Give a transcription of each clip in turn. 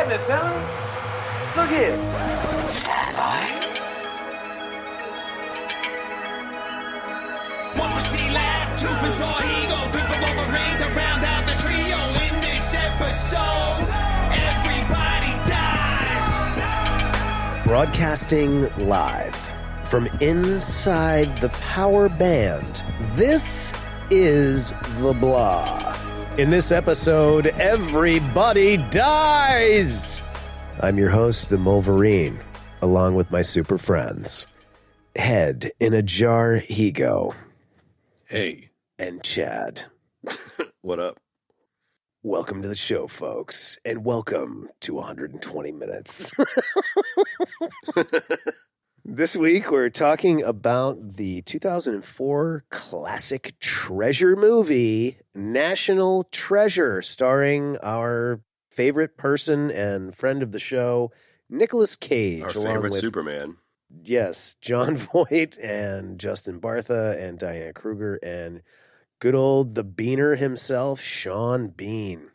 minute, fella. Look here. Stand by. One for C-Lab, two for Tor Eagle, three for Wolverine to round out the trio. In this episode, everybody dies. Broadcasting live from inside the power band, this is The Blah. In this episode, everybody dies! I'm your host, the Wolverine, along with my super friends. Head in a jar, Higo. Hey. And Chad. What up? Welcome to the show, folks, and welcome to 120 minutes. This week, we're talking about the 2004 classic treasure movie, National Treasure, starring our favorite person and friend of the show, Nic Cage. Our favorite Superman. Yes, John Voight and Justin Bartha and Diane Kruger and good old the Beaner himself, Sean Bean.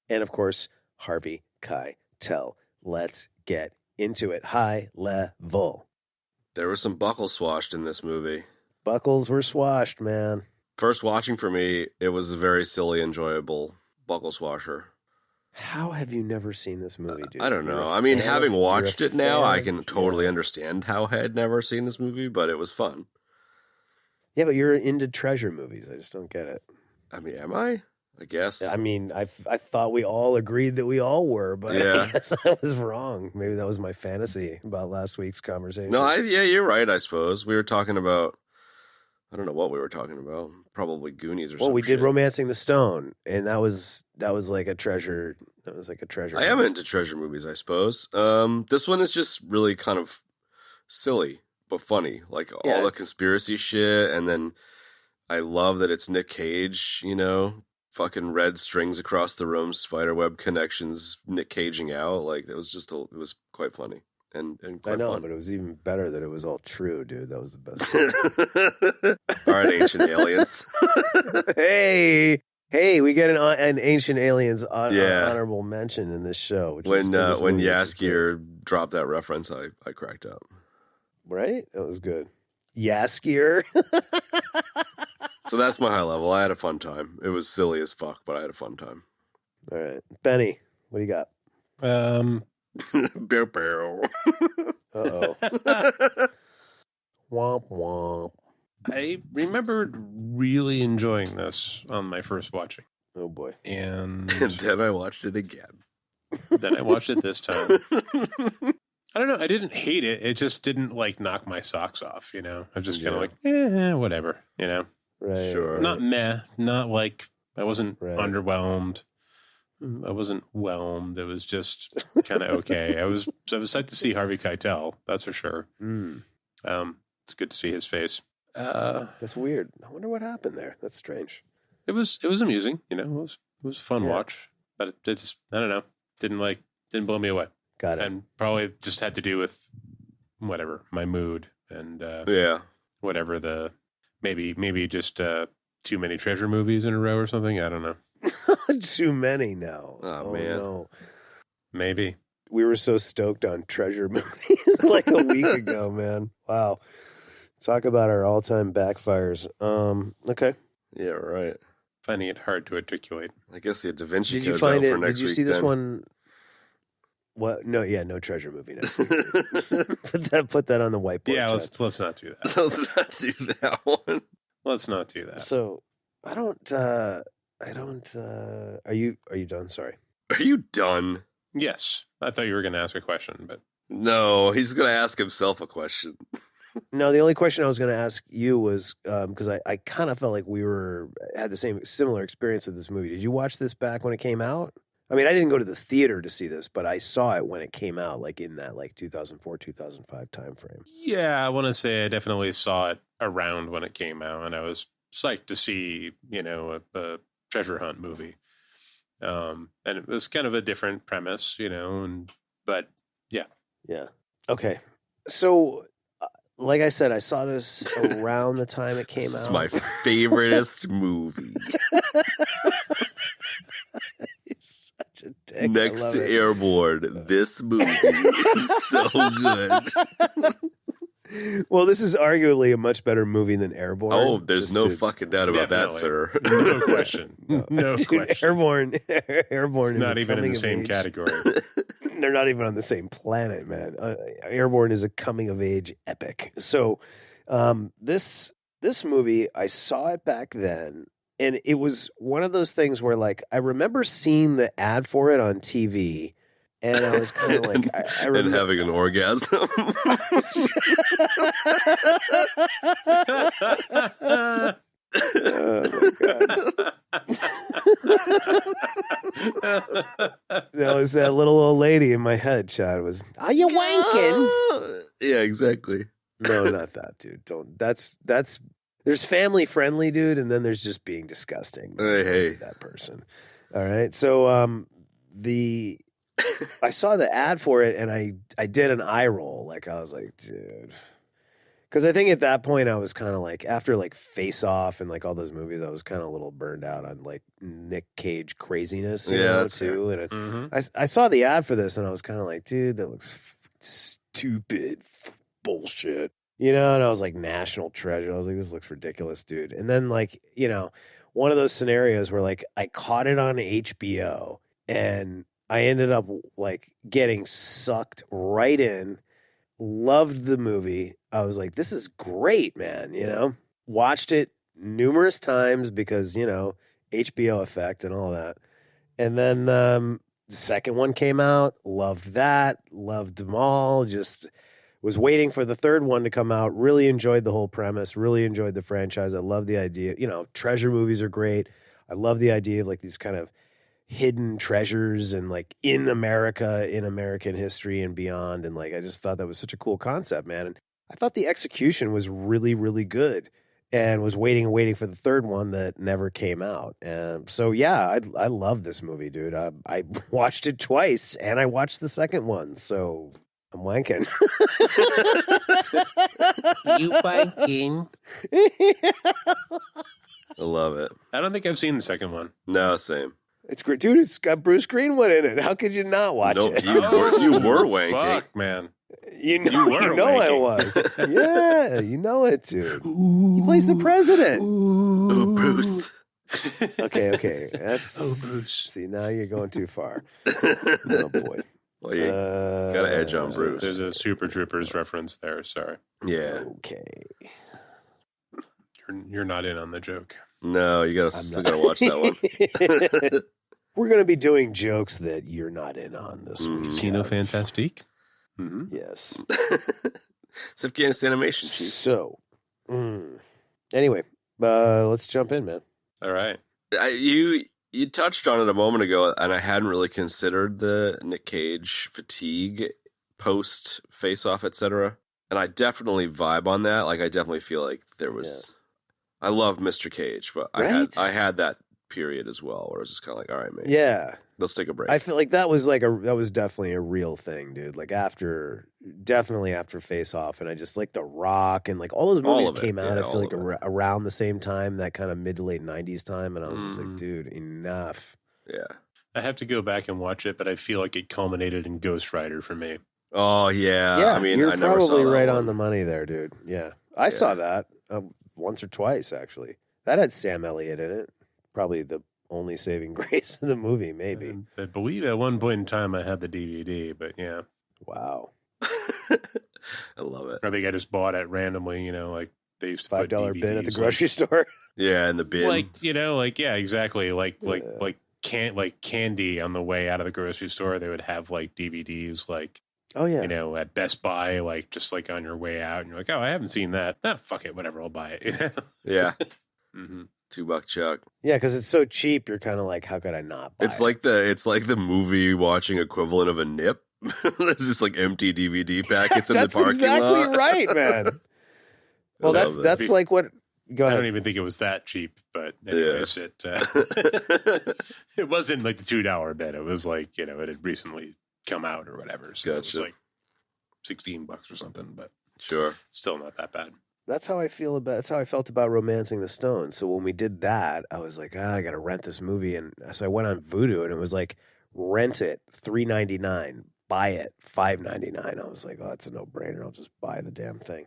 And, of course, Harvey Keitel. Let's get into it. High level. There was some buckles swashed in this movie. Buckles were swashed, man. First watching for me, it was a very silly, enjoyable buckle swasher. How have you never seen this movie, dude? I don't know. I mean, having watched it now, I can totally understand how I had never seen this movie, but it was fun. Yeah, but you're into treasure movies. I just don't get it. I mean, am I? I guess. I mean, I thought we all agreed that we all were, but yeah. I guess I was wrong. Maybe that was my fantasy about last week's conversation. No, yeah, you're right, I suppose. We were talking about, I don't know what we were talking about. Probably Goonies or something. Well, we did Romancing the Stone, and that was like a treasure. That was like a treasure. I am into treasure movies, I suppose. This one is just really kind of silly, but funny. Like all the conspiracy shit, and then I love that it's Nic Cage, you know, fucking red strings across the room, spiderweb connections, Nic Caging out. Like it was it was quite funny and quite I know, fun. but it was even better that it was all true, dude. That was the best. All right, Ancient Aliens. Hey, we get an Ancient Aliens honorable mention in this show. When Yaskier dropped that reference, I cracked up. Right? That was good. Yaskier. So that's my high level. I had a fun time. It was silly as fuck, but I had a fun time. All right. Benny, what do you got? Bear barrel. Uh-oh. Womp womp. I remembered really enjoying this on my first watching. Oh, boy. And then I watched it again. Then I watched it this time. I don't know. I didn't hate it. It just didn't, like, knock my socks off, you know? I was just kind of like, whatever, you know? Right. Sure. Not meh. Not like, I wasn't underwhelmed. I wasn't whelmed. It was just kind of okay. I was psyched to see Harvey Keitel. That's for sure. It's good to see his face. That's weird. I wonder what happened there. That's strange. It was amusing, you know. It was a fun watch, but it just, I don't know, didn't blow me away. Got it. And probably just had to do with whatever my mood and whatever the maybe just too many treasure movies in a row or something. I don't know. Too many now. Oh man, no. Maybe we were so stoked on treasure movies like a week ago, man. Wow. Talk about our all-time backfires. Okay. Yeah, right. Finding it hard to articulate. I guess the Davinci Did you Code's find out it? for next Did you week, see this then. one? What? No, no treasure movie next week. put that on the whiteboard. Yeah, Chad. let's not do that. Let's not do that one. Let's not do that. So I don't. Are you done? Sorry. Are you done? Yes, I thought you were going to ask a question, but No, he's going to ask himself a question. No, the only question I was going to ask you was because I kind of felt like we had the similar experience with this movie. Did you watch this back when it came out? I mean, I didn't go to the theater to see this, but I saw it when it came out, like in that 2004, 2005 time frame. Yeah, I want to say I definitely saw it around when it came out, and I was psyched to see, a treasure hunt movie. And it was kind of a different premise, but yeah. Yeah. Okay. So, like I said, I saw this around the time it came out. It's my favoriteest movie. You're such a epic. Next to Airborne, this movie is so good. Well, this is arguably a much better movie than Airborne. Oh, there's no fucking doubt about that, sir. No question. No question. Airborne it's is not even in the same age. category. They're not even on the same planet, man. Airborne is a coming of age epic. So, this movie, I saw it back then, and it was one of those things where, like, I remember seeing the ad for it on TV. And I was kind of like, I remember, and having an orgasm. Oh my God. That was that little old lady in my head, Chad, was, are you wanking? Yeah, exactly. No, not that, dude. Don't. That's there's family friendly, dude, and then there's just being disgusting. Hey. That person. All right. So I saw the ad for it and I did an eye roll. Like, I was like, dude. Because I think at that point I was kind of like, after like Face Off and like all those movies, I was kind of a little burned out on like Nic Cage craziness, you know, too. Fair. And I saw the ad for this and I was kind of like, dude, that looks stupid bullshit. You know, and I was like, National Treasure. I was like, this looks ridiculous, dude. And then, like, you know, one of those scenarios where, like, I caught it on HBO and I ended up, like, getting sucked right in. Loved the movie. I was like, this is great, man, you know? Watched it numerous times because, you know, HBO effect and all that. And then the second one came out. Loved that. Loved them all. Just was waiting for the third one to come out. Really enjoyed the whole premise. Really enjoyed the franchise. I love the idea. You know, treasure movies are great. I love the idea of like these kind of hidden treasures and like in America, in American history and beyond. And like, I just thought that was such a cool concept, man. And I thought the execution was really, really good and was waiting for the third one that never came out. And so, yeah, I love this movie, dude. I watched it twice and I watched the second one. So I'm wanking. You wanking? I love it. I don't think I've seen the second one. No, same. It's great, dude. It's got Bruce Greenwood in it. How could you not watch it? You were wanking. Fuck, man. You know I was. Yeah, you know it, dude. He plays the president. Oh, Bruce. Okay. That's Bruce. See, now you're going too far. Oh boy. Well, you got to edge on Bruce. There's a Super Troopers reference there. Sorry. Yeah. Okay. You're not in on the joke. No, you still gotta watch that one. We're gonna be doing jokes that you're not in on this week. Kino Fantastiqe? Yes. It's Afghanistan animation, chief. So, anyway, let's jump in, man. All right. You touched on it a moment ago, and I hadn't really considered the Nic Cage fatigue post Face Off, etc. And I definitely vibe on that. Like, I definitely feel like there was. Yeah. I love Mr. Cage, but right? I had that period as well, where it was just kind of like, all right, man. Yeah. Let's take a break. I feel like that was definitely a real thing, dude. Like definitely after Face Off, and I just like The Rock and like all those movies came out. I feel like around the same time, that kind of mid to late '90s time, and I was just like, dude, enough. Yeah, I have to go back and watch it, but I feel like it culminated in Ghost Rider for me. Oh yeah, I mean, you're I never saw probably that right one. on the money there, dude. Yeah, I saw that once or twice actually. That had Sam Elliott in it. Probably the only saving grace of the movie, maybe. I believe at one point in time I had the DVD, but yeah. Wow. I love it. I think I just bought it randomly, you know, like they used to $5 bin at the grocery store. Yeah, in the bin. Like, you know, like, yeah, exactly. Like candy on the way out of the grocery store, they would have like DVDs, like, oh yeah, you know, at Best Buy, like just like on your way out, and you're like, oh, I haven't seen that. Nah, fuck it, whatever, I'll buy it. You know? Yeah. Mm-hmm. $2 chuck. Yeah, because it's so cheap. You're kind of like, how could I not buy it's like the movie watching equivalent of a nip. There's just like empty DVD packets in the parking lot. That's exactly right, man. Well, that's like what. Go ahead. I don't even think it was that cheap, but anyways, it wasn't like the $2 bit. It was like, you know, it had recently come out or whatever, so it was like $16 or something. But sure, still not that bad. That's how I felt about Romancing the Stone. So when we did that, I was like, I got to rent this movie, and so I went on Vudu, and it was like rent it $3.99, buy it $5.99. I was like, oh, that's a no-brainer. I'll just buy the damn thing.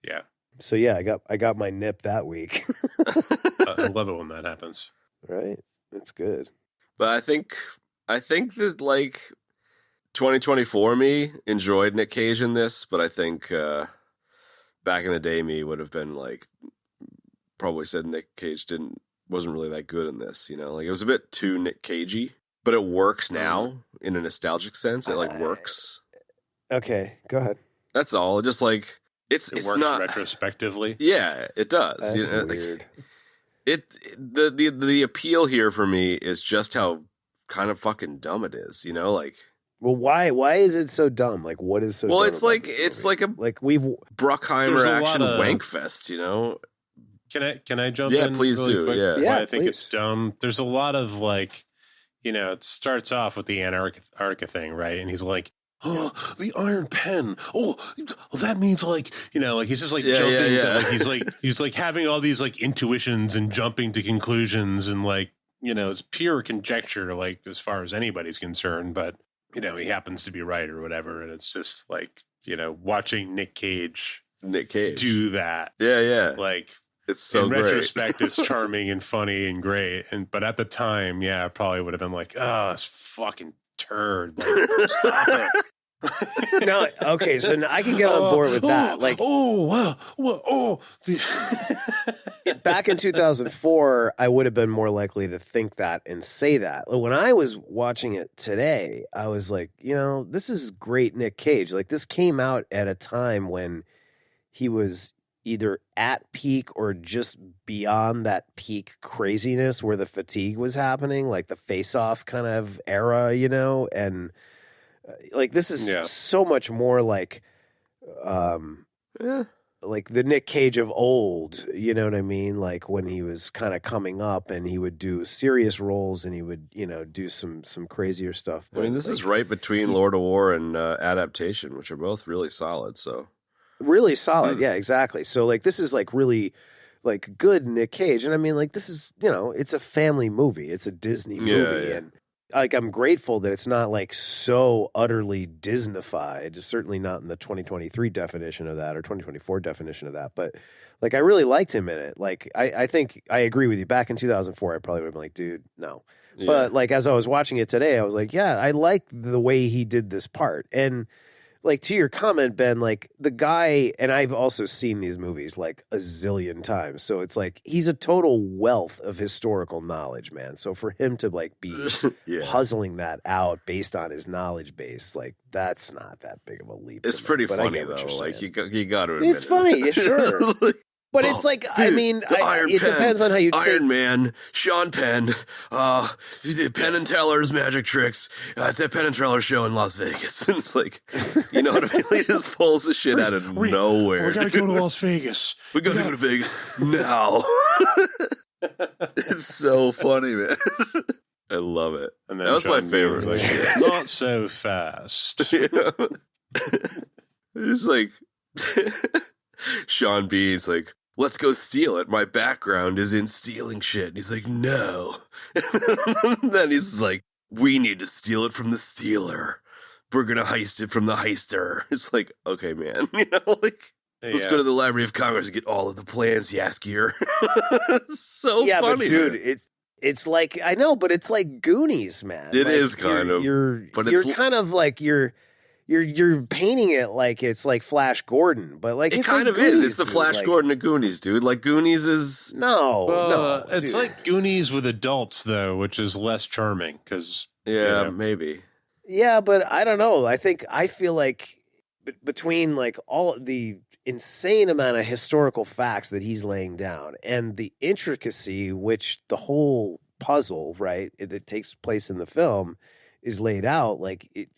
Yeah. So yeah, I got my nip that week. I love it when that happens. Right? That's good. But I think that like 2024 me enjoyed Nic Cage in this, but I think back in the day me would have been like probably said Nic Cage wasn't really that good in this, you know? Like it was a bit too Nic Cagey, but it works now in a nostalgic sense. It like works. Okay, go ahead. That's all. Just like it works not retrospectively. Yeah, it does. That's you know, weird. The appeal here for me is just how kind of fucking dumb it is, you know, like. Well, why is it so dumb? Like, what is so? Well, dumb it's about like this movie? like we've Bruckheimer action wank fest, you know. Can I jump in? Yeah, please really do. Quick? Yeah, I think it's dumb. There's a lot of like, you know, it starts off with the Antarctica thing, right? And he's like, oh, the iron pen. Oh, that means like, you know, like he's just like jumping to like he's like having all these like intuitions and jumping to conclusions and like, you know, it's pure conjecture, like as far as anybody's concerned, but you know, he happens to be right or whatever, and it's just like, you know, watching Nic Cage do that. Yeah. Like it's so in great. retrospect, it's charming and funny and great. But at the time, yeah, I probably would have been like, oh, this fucking turd. Like, stop it. No, okay, so now I can get on board with that. Like, back in 2004, I would have been more likely to think that and say that. When I was watching it today, I was like, you know, this is great Nic Cage. Like, this came out at a time when he was either at peak or just beyond that peak craziness where the fatigue was happening, like the face-off kind of era, you know, and like this is so much more like like the Nic Cage of old, you know what I mean? Like when he was kind of coming up and he would do serious roles and he would, you know, do some crazier stuff. But, I mean, this like, is right between Lord of War and Adaptation, which are both really solid. So really solid, yeah, exactly. So like this is like really like good Nic Cage, and I mean like this is, you know, it's a family movie, it's a Disney movie, and like I'm grateful that it's not like so utterly Disneyfied. Certainly not in the 2023 definition of that or 2024 definition of that. But like I really liked him in it. Like I think I agree with you. Back in 2004, I probably would have been like, dude, no. Yeah. But like as I was watching it today, I was like, yeah, I like the way he did this part. And like to your comment, Ben, like the guy, and I've also seen these movies like a zillion times. So it's like he's a total wealth of historical knowledge, man. So for him to like be puzzling that out based on his knowledge base, like that's not that big of a leap. It's pretty funny though. Like you got to admit it's funny, sure. But it's like, I mean, it depends on how you take... Iron Man, Sean Penn, Penn and Teller's magic tricks. It's that Penn and Teller show in Las Vegas. It's like, you know what I mean? He just pulls the shit out of nowhere. We gotta go to Las Vegas. We gotta go to Vegas now. It's so funny, man. I love it. And that was my favorite. Like, not so fast. It's like... Sean B's like, let's go steal it. My background is in stealing shit. And he's like, no. And then he's like, we need to steal it from the stealer. We're going to heist it from the heister. It's like, okay, man. You know, like, let's go to the Library of Congress and get all of the plans, Yaskier. It's so funny. But dude, it's like, I know, but it's like Goonies, man. It like, is kind of. You're kind of like, You're painting it like it's like Flash Gordon, but like it kind of is. It's the Flash Gordon of Goonies, dude. Like Goonies is no. It's like Goonies with adults though, which is less charming because maybe. Yeah, but I don't know. I feel like between like all the insane amount of historical facts that he's laying down and the intricacy, which the whole puzzle, right, that takes place in the film is laid out, like it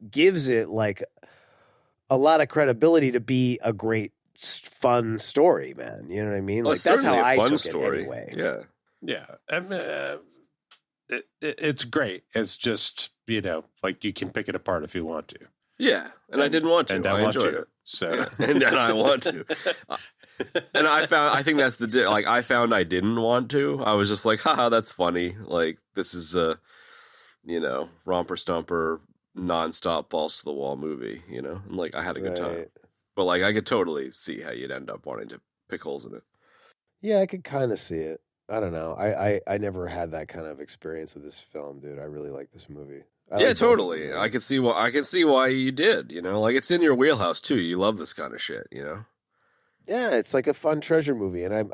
gives it like a lot of credibility to be a great fun story, man. You know what I mean? Like that's how I took it anyway. Yeah. I mean, it's great. It's just, you know, like you can pick it apart if you want to. Yeah, and I didn't want to. And I enjoyed it. So and I want to. And I think that's I found I didn't want to. I was just like, haha, that's funny. Like this is romper stomper, nonstop balls to the wall movie, and like I had a good time. But like I could totally see how you'd end up wanting to pick holes in it. Yeah, I could kind of see it. I don't know. I never had that kind of experience with this film, dude. I really like this movie. Yeah, totally. I can see why you did, like it's in your wheelhouse too. You love this kind of shit, Yeah, it's like a fun treasure movie, and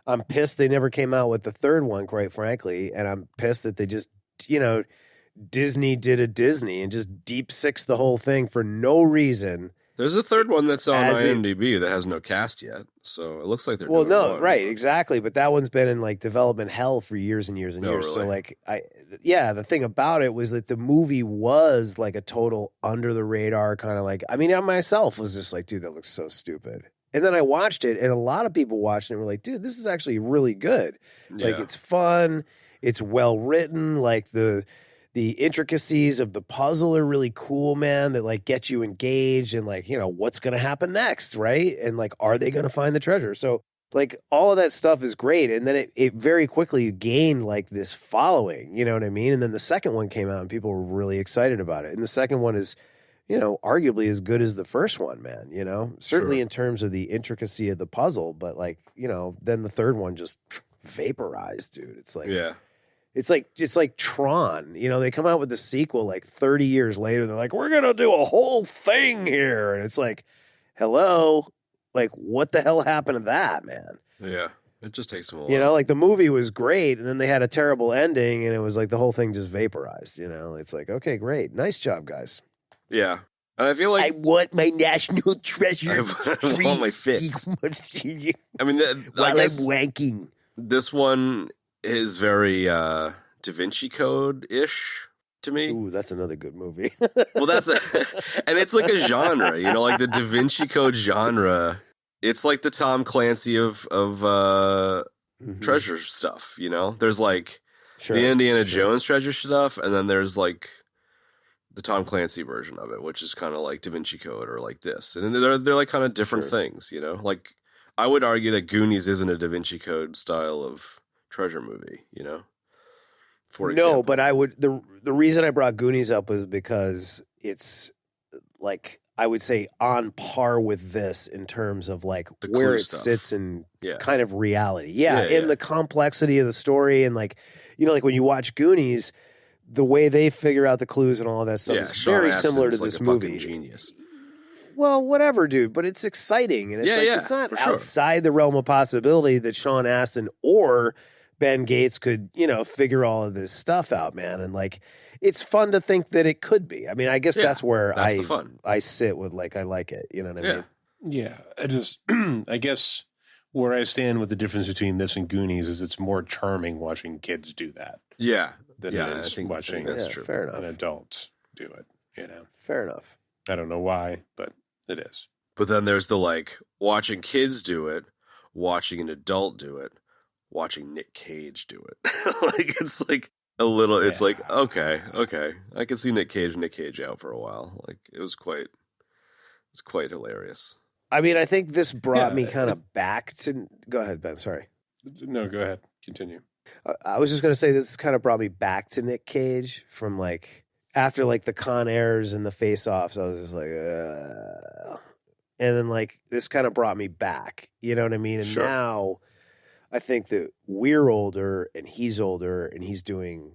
I'm pissed they never came out with the third one, quite frankly, and I'm pissed that they just, Disney did a Disney and just deep sixed the whole thing for no reason. There's a third one that's on IMDb that has no cast yet, so it looks like they're doing one. Right, exactly. But that one's been in like development hell for years and years and years. Really? So like, the thing about it was that the movie was like a total under the radar kind of like. I mean, I myself was just like, dude, that looks so stupid. And then I watched it, and a lot of people watched it and were like, dude, this is actually really good. Yeah. Like, it's fun, it's well written, like the intricacies of the puzzle are really cool, man, that like get you engaged and like, what's going to happen next, right? And like, are they going to find the treasure? So like all of that stuff is great. And then it very quickly gained like this following, you know what I mean? And then the second one came out and people were really excited about it. And the second one is, arguably as good as the first one, man, certainly in terms of the intricacy of the puzzle, but like, then the third one just vaporized, dude. It's like, yeah. It's like Tron. They come out with the sequel like 30 years later. They're like, we're going to do a whole thing here. And it's like, hello? Like, what the hell happened to that, man? Yeah. It just takes them a while. Like the movie was great, and then they had a terrible ending, and it was like the whole thing just vaporized, It's like, okay, great. Nice job, guys. Yeah. And I feel like... I want my national treasure. I want my fix. I mean, while I'm wanking. This one is very Davinci Code-ish to me. Ooh, that's another good movie. Well, and it's like a genre, like the Davinci Code genre. It's like the Tom Clancy of treasure stuff, There's like the Indiana Jones treasure stuff, and then there's like the Tom Clancy version of it, which is kind of like Davinci Code or like this. And they're like kind of different things, Like I would argue that Goonies isn't a Davinci Code style of treasure movie, for example. No, but I would the reason I brought Goonies up was because it's like I would say on par with this in terms of like where it sits in kind of reality. In the complexity of the story and like like when you watch Goonies, the way they figure out the clues and all of that stuff is very similar to this movie. Genius. Well, whatever, dude, but it's exciting and it's not outside the realm of possibility that Sean Astin or Ben Gates could, figure all of this stuff out, man. And like, it's fun to think that it could be. I mean, I guess that's where I sit with like, I like it. You know what I mean? Yeah. I just, I guess where I stand with the difference between this and Goonies is it's more charming watching kids do that. Yeah. Than it is watching that's true. Fair enough. An adult do it, Fair enough. I don't know why, but it is. But then there's the like watching kids do it, watching an adult do it, watching Nic Cage do it. Like it's like a little it's like okay. I can see Nic Cage out for a while. Like it's quite hilarious. I mean, I think this brought me kind of back to go ahead, Ben, sorry. No, go ahead. Continue. I was just going to say this kind of brought me back to Nic Cage from like after like the Con Airs and the Face Offs. I was just like and then like this kind of brought me back, you know what I mean? And now I think that we're older and he's doing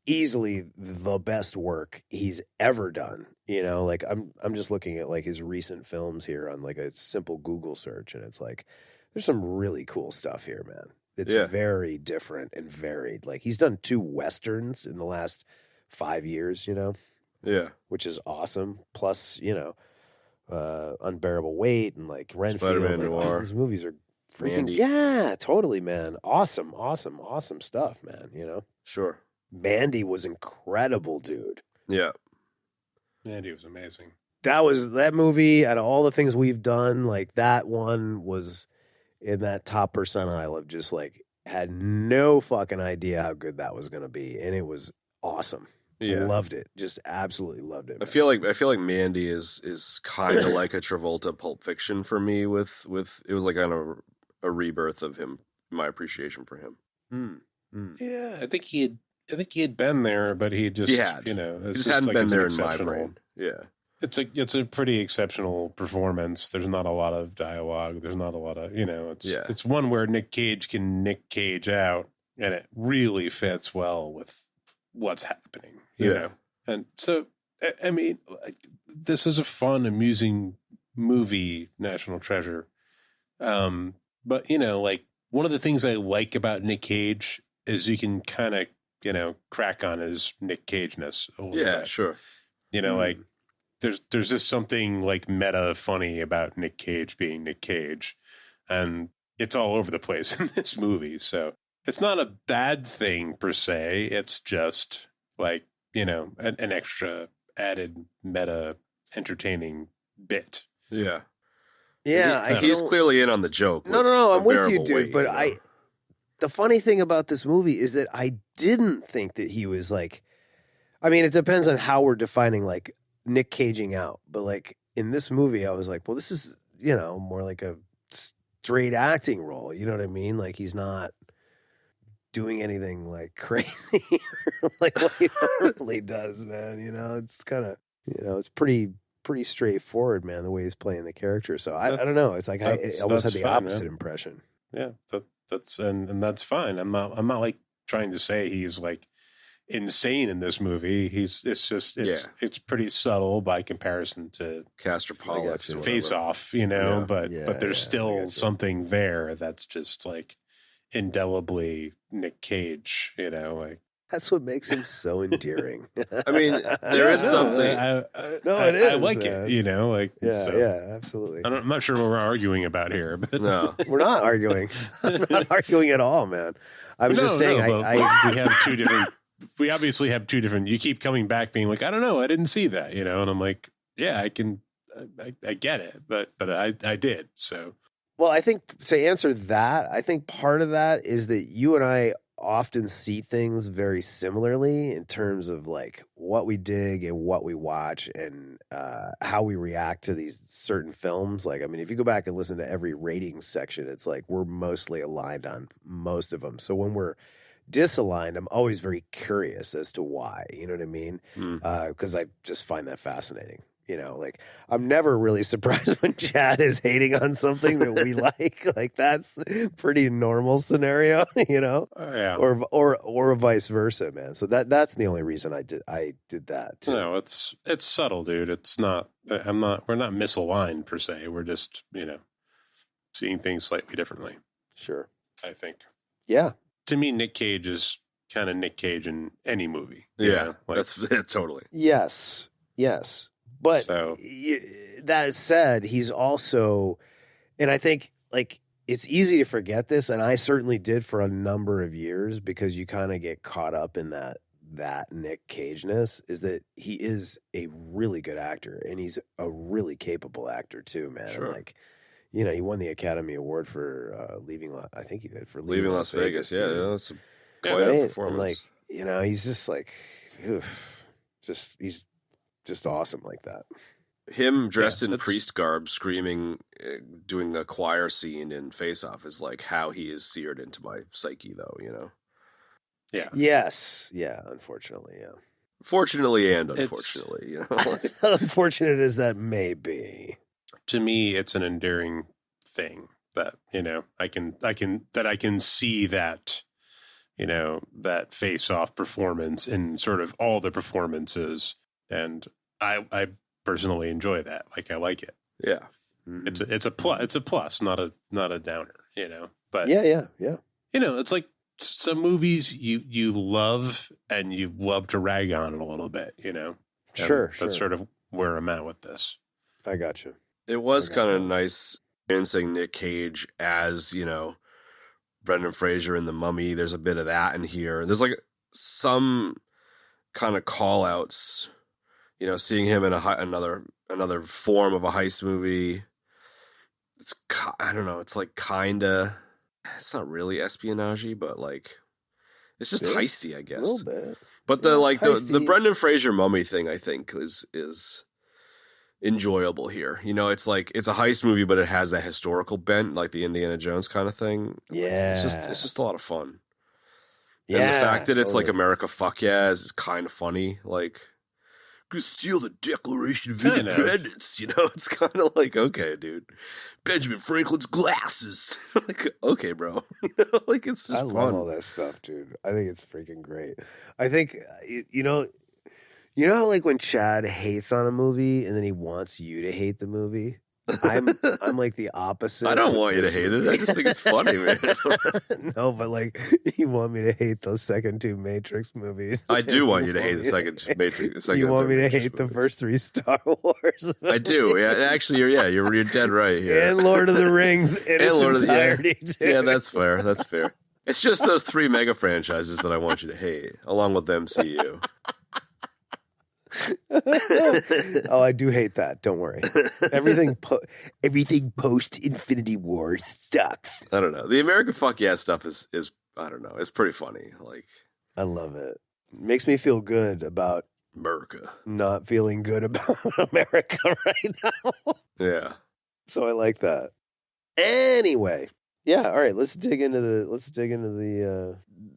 easily the best work he's ever done. Like I'm just looking at like his recent films here on like a simple Google search, and it's like there's some really cool stuff here, man. It's very different and varied. Like he's done 2 Westerns in the last 5 years, Yeah. Which is awesome. Plus, Unbearable Weight and like Renfield. Spider-Man Noir. These movies are freaking Mandy. Yeah, totally, man. Awesome stuff, man, Sure. Mandy was incredible, dude. Yeah. Mandy was amazing. That movie, out of all the things we've done, like that one was in that top percentile of just like had no fucking idea how good that was going to be. And it was awesome. Yeah. Loved it. Just absolutely loved it. Man. I feel like Mandy is kind of like a Travolta Pulp Fiction for me with it was like kind of a rebirth of him, my appreciation for him. Yeah, I think he had I think he had been there, but he just, he it's just hadn't like been it's there an in my exceptional. brain. Yeah. It's a pretty exceptional performance. There's not a lot of dialogue. There's not a lot of, it's one where Nic Cage can Nic Cage out, and it really fits well with what's happening, you know? And so, I mean, this is a fun, amusing movie, National Treasure. But, like, one of the things I like about Nic Cage is you can kind of, crack on his Nic Cage-ness a little bit. Sure. Like, there's just something like meta funny about Nic Cage being Nic Cage, and it's all over the place in this movie. So it's not a bad thing per se. It's just like, an extra added meta entertaining bit. Yeah. Yeah. He's clearly in on the joke. No, I'm with you, dude. Weight, but the funny thing about this movie is that I didn't think that he was like, I mean, it depends on how we're defining like Nic Caging out. But like in this movie, I was like, well, this is, more like a straight acting role. You know what I mean? Like he's not doing anything like crazy like what he normally does, man. It's kind of, it's pretty straightforward, man, the way he's playing the character. So I don't know. It's like I almost had the opposite impression. Yeah, that's and that's fine. I'm not like trying to say he's like insane in this movie. It's pretty subtle by comparison to Castor Pollux Face Off, but there's still something there that's just like indelibly Nic Cage, like that's what makes him so endearing. I mean, there is something. I like man. It, absolutely. I'm not sure what we're arguing about here, but no, we're not arguing. I'm not arguing at all, man. I was just saying, we have two different. We obviously have two different. You keep coming back, being like, I don't know, I didn't see that, and I'm like, yeah, I can, I get it, but I did. So, well, I think to answer that, I think part of that is that you and I often see things very similarly in terms of like what we dig and what we watch and how we react to these certain films. Like, I mean, if you go back and listen to every ratings section, it's like we're mostly aligned on most of them. So when we're disaligned, I'm always very curious as to why, you know what I mean? Because I just find that fascinating. Like I'm never really surprised when Chad is hating on something that we like. Like that's a pretty normal scenario, yeah. or vice versa, man. So that's the only reason I did that too. No, it's subtle, dude. It's not. We're not misaligned per se. We're just seeing things slightly differently. Sure, I think. Yeah. To me, Nic Cage is kind of Nic Cage in any movie. Yeah, that's totally. Yes. But that said, he's also, and I think like it's easy to forget this, and I certainly did for a number of years because you kind of get caught up in that Nic Cage-ness, is that he is a really good actor and he's a really capable actor too, man. Sure. Like, he won the Academy Award for Leaving Las Vegas. Yeah, that's quite a performance. And like, he's just like, he's just awesome like that. Him dressed in priest garb, screaming, doing a choir scene in Face Off is like how he is seared into my psyche, though. Yeah. Yes. Yeah. Unfortunately. Yeah. Fortunately and unfortunately, unfortunate as that may be. To me, it's an endearing thing that I can see that that Face Off performance in sort of all the performances. And I personally enjoy that. Like I like it. Yeah, it's a plus. It's a plus, not a downer. But yeah. It's like some movies you love and you love to rag on it a little bit. Sure. That's sort of where I'm at with this. I got you. It was kind of nice experiencing Nic Cage as Brendan Fraser in The Mummy. There's a bit of that in here. There's like some kind of call outs. Seeing him in another form of a heist movie, I don't know. It's like it's not really espionage-y, but like it's just heisty, I guess. A little bit. But the Brendan Fraser Mummy thing, I think, is enjoyable here. It's like it's a heist movie, but it has that historical bent, like the Indiana Jones kind of thing. Yeah, it's just a lot of fun. And the fact that it's like America fuck yeah is kind of funny. Like, go steal the Declaration of Independence. You know, it's kind of like, okay, dude. Benjamin Franklin's glasses. Like, okay, bro. You know, like, it's just I fun. love all that stuff, dude. I think it's freaking great. I think, you know how like when Chad hates on a movie and then he wants you to hate the movie? I'm like the opposite. I don't want you to hate it. I just think it's funny, man. No, but like you want me to hate those second two Matrix movies. I do want you to hate the second Matrix. You want me to hate the first three Star Wars? I do. Yeah, actually, you're dead right here. And Lord of the Rings in its entirety. Yeah, that's fair. That's fair. It's just those three mega franchises that I want you to hate, along with the MCU. Oh, I do hate that. Don't worry. Everything post Infinity War sucks. I don't know. The American fuck yeah stuff is I don't know. It's pretty funny. Like, I love it. Makes me feel good about America. Not feeling good about America right now. Yeah. So I like that. Anyway, yeah. All right. Let's dig into the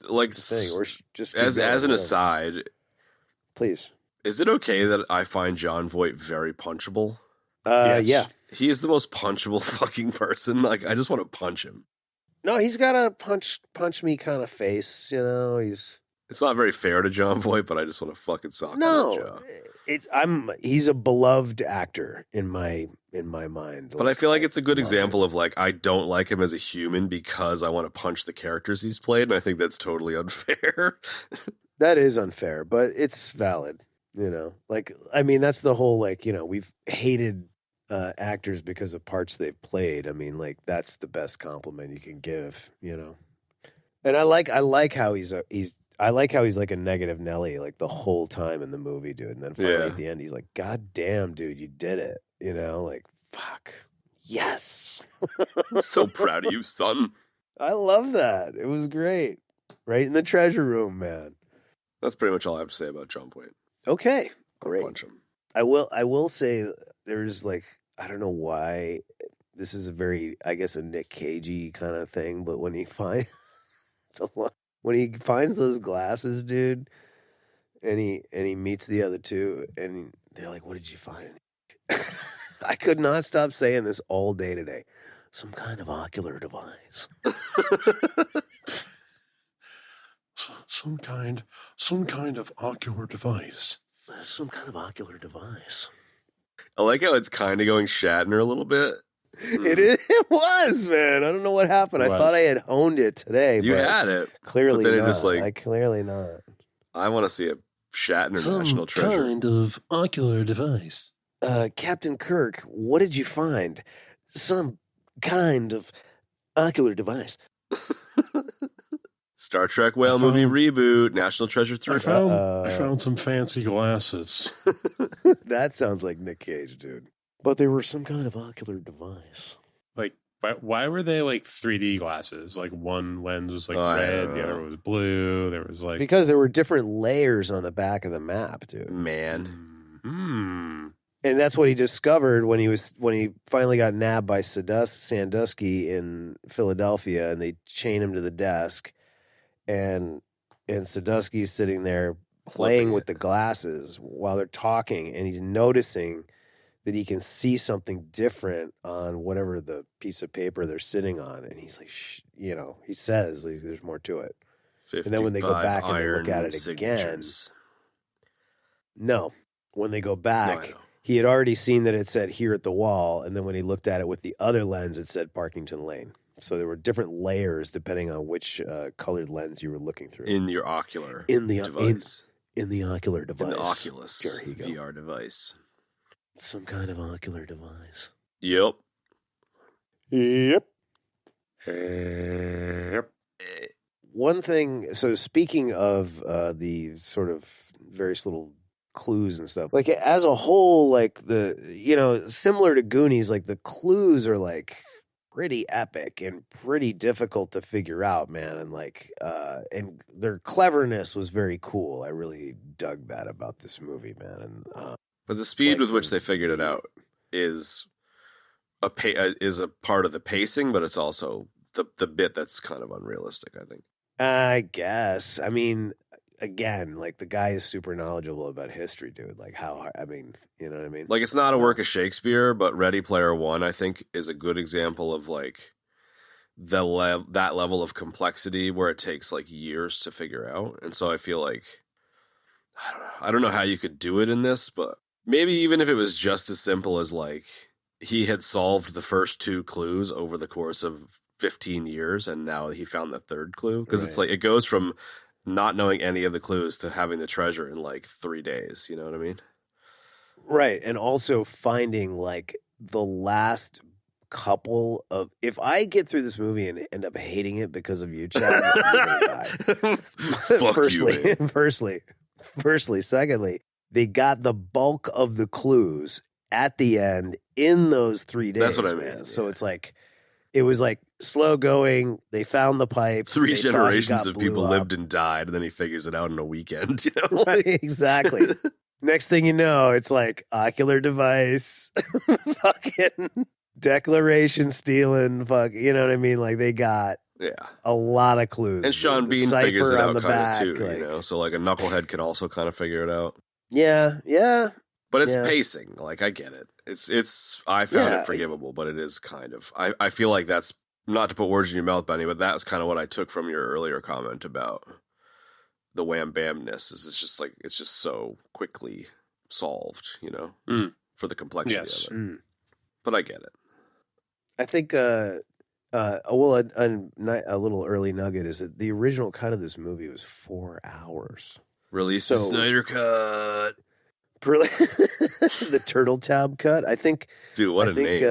like the thing. Or just as an aside, please. Is it okay that I find Jon Voight very punchable? Yes. Yeah. He is the most punchable fucking person. Like, I just want to punch him. No, he's got a punch me kind of face. You know, it's not very fair to Jon Voight, but I just want to fucking sock him in the jaw. He's a beloved actor in my mind. But I feel like it's a good example of like, I don't like him as a human because I want to punch the characters he's played, and I think that's totally unfair. That is unfair, but it's valid. You know, like, I mean, that's the whole, like, you know, we've hated actors because of parts they've played. I mean, like, that's the best compliment you can give, you know. And I like how he's like a negative Nelly, like the whole time in the movie, dude. And then finally at the end, he's like, God damn, dude, you did it. You know, like, fuck. Yes. I'm so proud of you, son. I love that. It was great. Right in the treasure room, man. That's pretty much all I have to say about Jon Voight. Okay, great. Punch him. I will say there's like, I don't know why this is a very, I guess, a Nic Cagey kind of thing, but when he finds those glasses, dude, and he meets the other two, and they're like, "What did you find?" I could not stop saying this all day today. Some kind of ocular device. Some kind of ocular device. Some kind of ocular device. I like how it's kind of going Shatner a little bit. It was, man. I don't know what happened. I thought I had honed it today. You had it. Clearly but then not. It just like, clearly not. I want to see a Shatner national treasure. Some kind of ocular device. Captain Kirk, what did you find? Some kind of ocular device. Star Trek whale movie reboot, National Treasure 3. I found some fancy glasses. That sounds like Nic Cage, dude. But they were some kind of ocular device. Like, why were they like 3D glasses? Like one lens was like red, the other was blue. There was like because there were different layers on the back of the map, dude. Man. And that's what he discovered when he finally got nabbed by Sandusky in Philadelphia, and they chained him to the desk. And Sandusky's sitting there playing with the glasses while they're talking, and he's noticing that he can see something different on whatever the piece of paper they're sitting on. And he's like, you know, he says there's more to it. And then when they go back and they look at it again, when they go back, he had already seen that it said here at the wall. And then when he looked at it with the other lens, it said Parkington Lane. So there were different layers depending on which colored lens you were looking through. In your ocular device. In the ocular device. In the Oculus VR device. Some kind of ocular device. Yep. One thing, so speaking of the sort of various little clues and stuff, like as a whole, like similar to Goonies, like the clues are like pretty epic and pretty difficult to figure out, man. And like, and their cleverness was very cool. I really dug that about this movie, man. And but the speed with which they figured it out is a part of the pacing, but it's also the bit that's kind of unrealistic, I think. I guess. I mean, again, like the guy is super knowledgeable about history, dude. Like how, I mean, you know what I mean? Like, it's not a work of Shakespeare, but Ready Player One, I think, is a good example of like that level of complexity where it takes like years to figure out. And so I feel like I don't know how you could do it in this, but maybe even if it was just as simple as like he had solved the first 2 clues over the course of 15 years and now he found the 3rd clue, because it's like it goes from not knowing any of the clues to having the treasure in like 3 days, you know what I mean? Right. And also finding like the last couple of, if I get through this movie and end up hating it because of you, Chad, I'm gonna die. Firstly, secondly, they got the bulk of the clues at the end in those 3 days. That's what I mean. Man. Yeah. So it's like, it was like slow going. They found the pipe. 3 generations of people lived and died, and then he figures it out in a weekend. You know? Right, exactly. Next thing you know, it's like ocular device, fucking declaration stealing, you know what I mean? Like they got a lot of clues. And Sean Bean figures it out kind of too, you know? So like a knucklehead can also kind of figure it out. Yeah. But it's pacing. Like, I get it. I found it forgivable, but it is kind of, I feel like that's, not to put words in your mouth, Benny, but that's kind of what I took from your earlier comment about the wham bamness. Is it's just so quickly solved, you know, for the complexity of it. But I get it. I think, a little early nugget is that the original cut of this movie was 4 hours. Release the Snyder Cut. The Turtle Tab cut. I think, dude, what a name.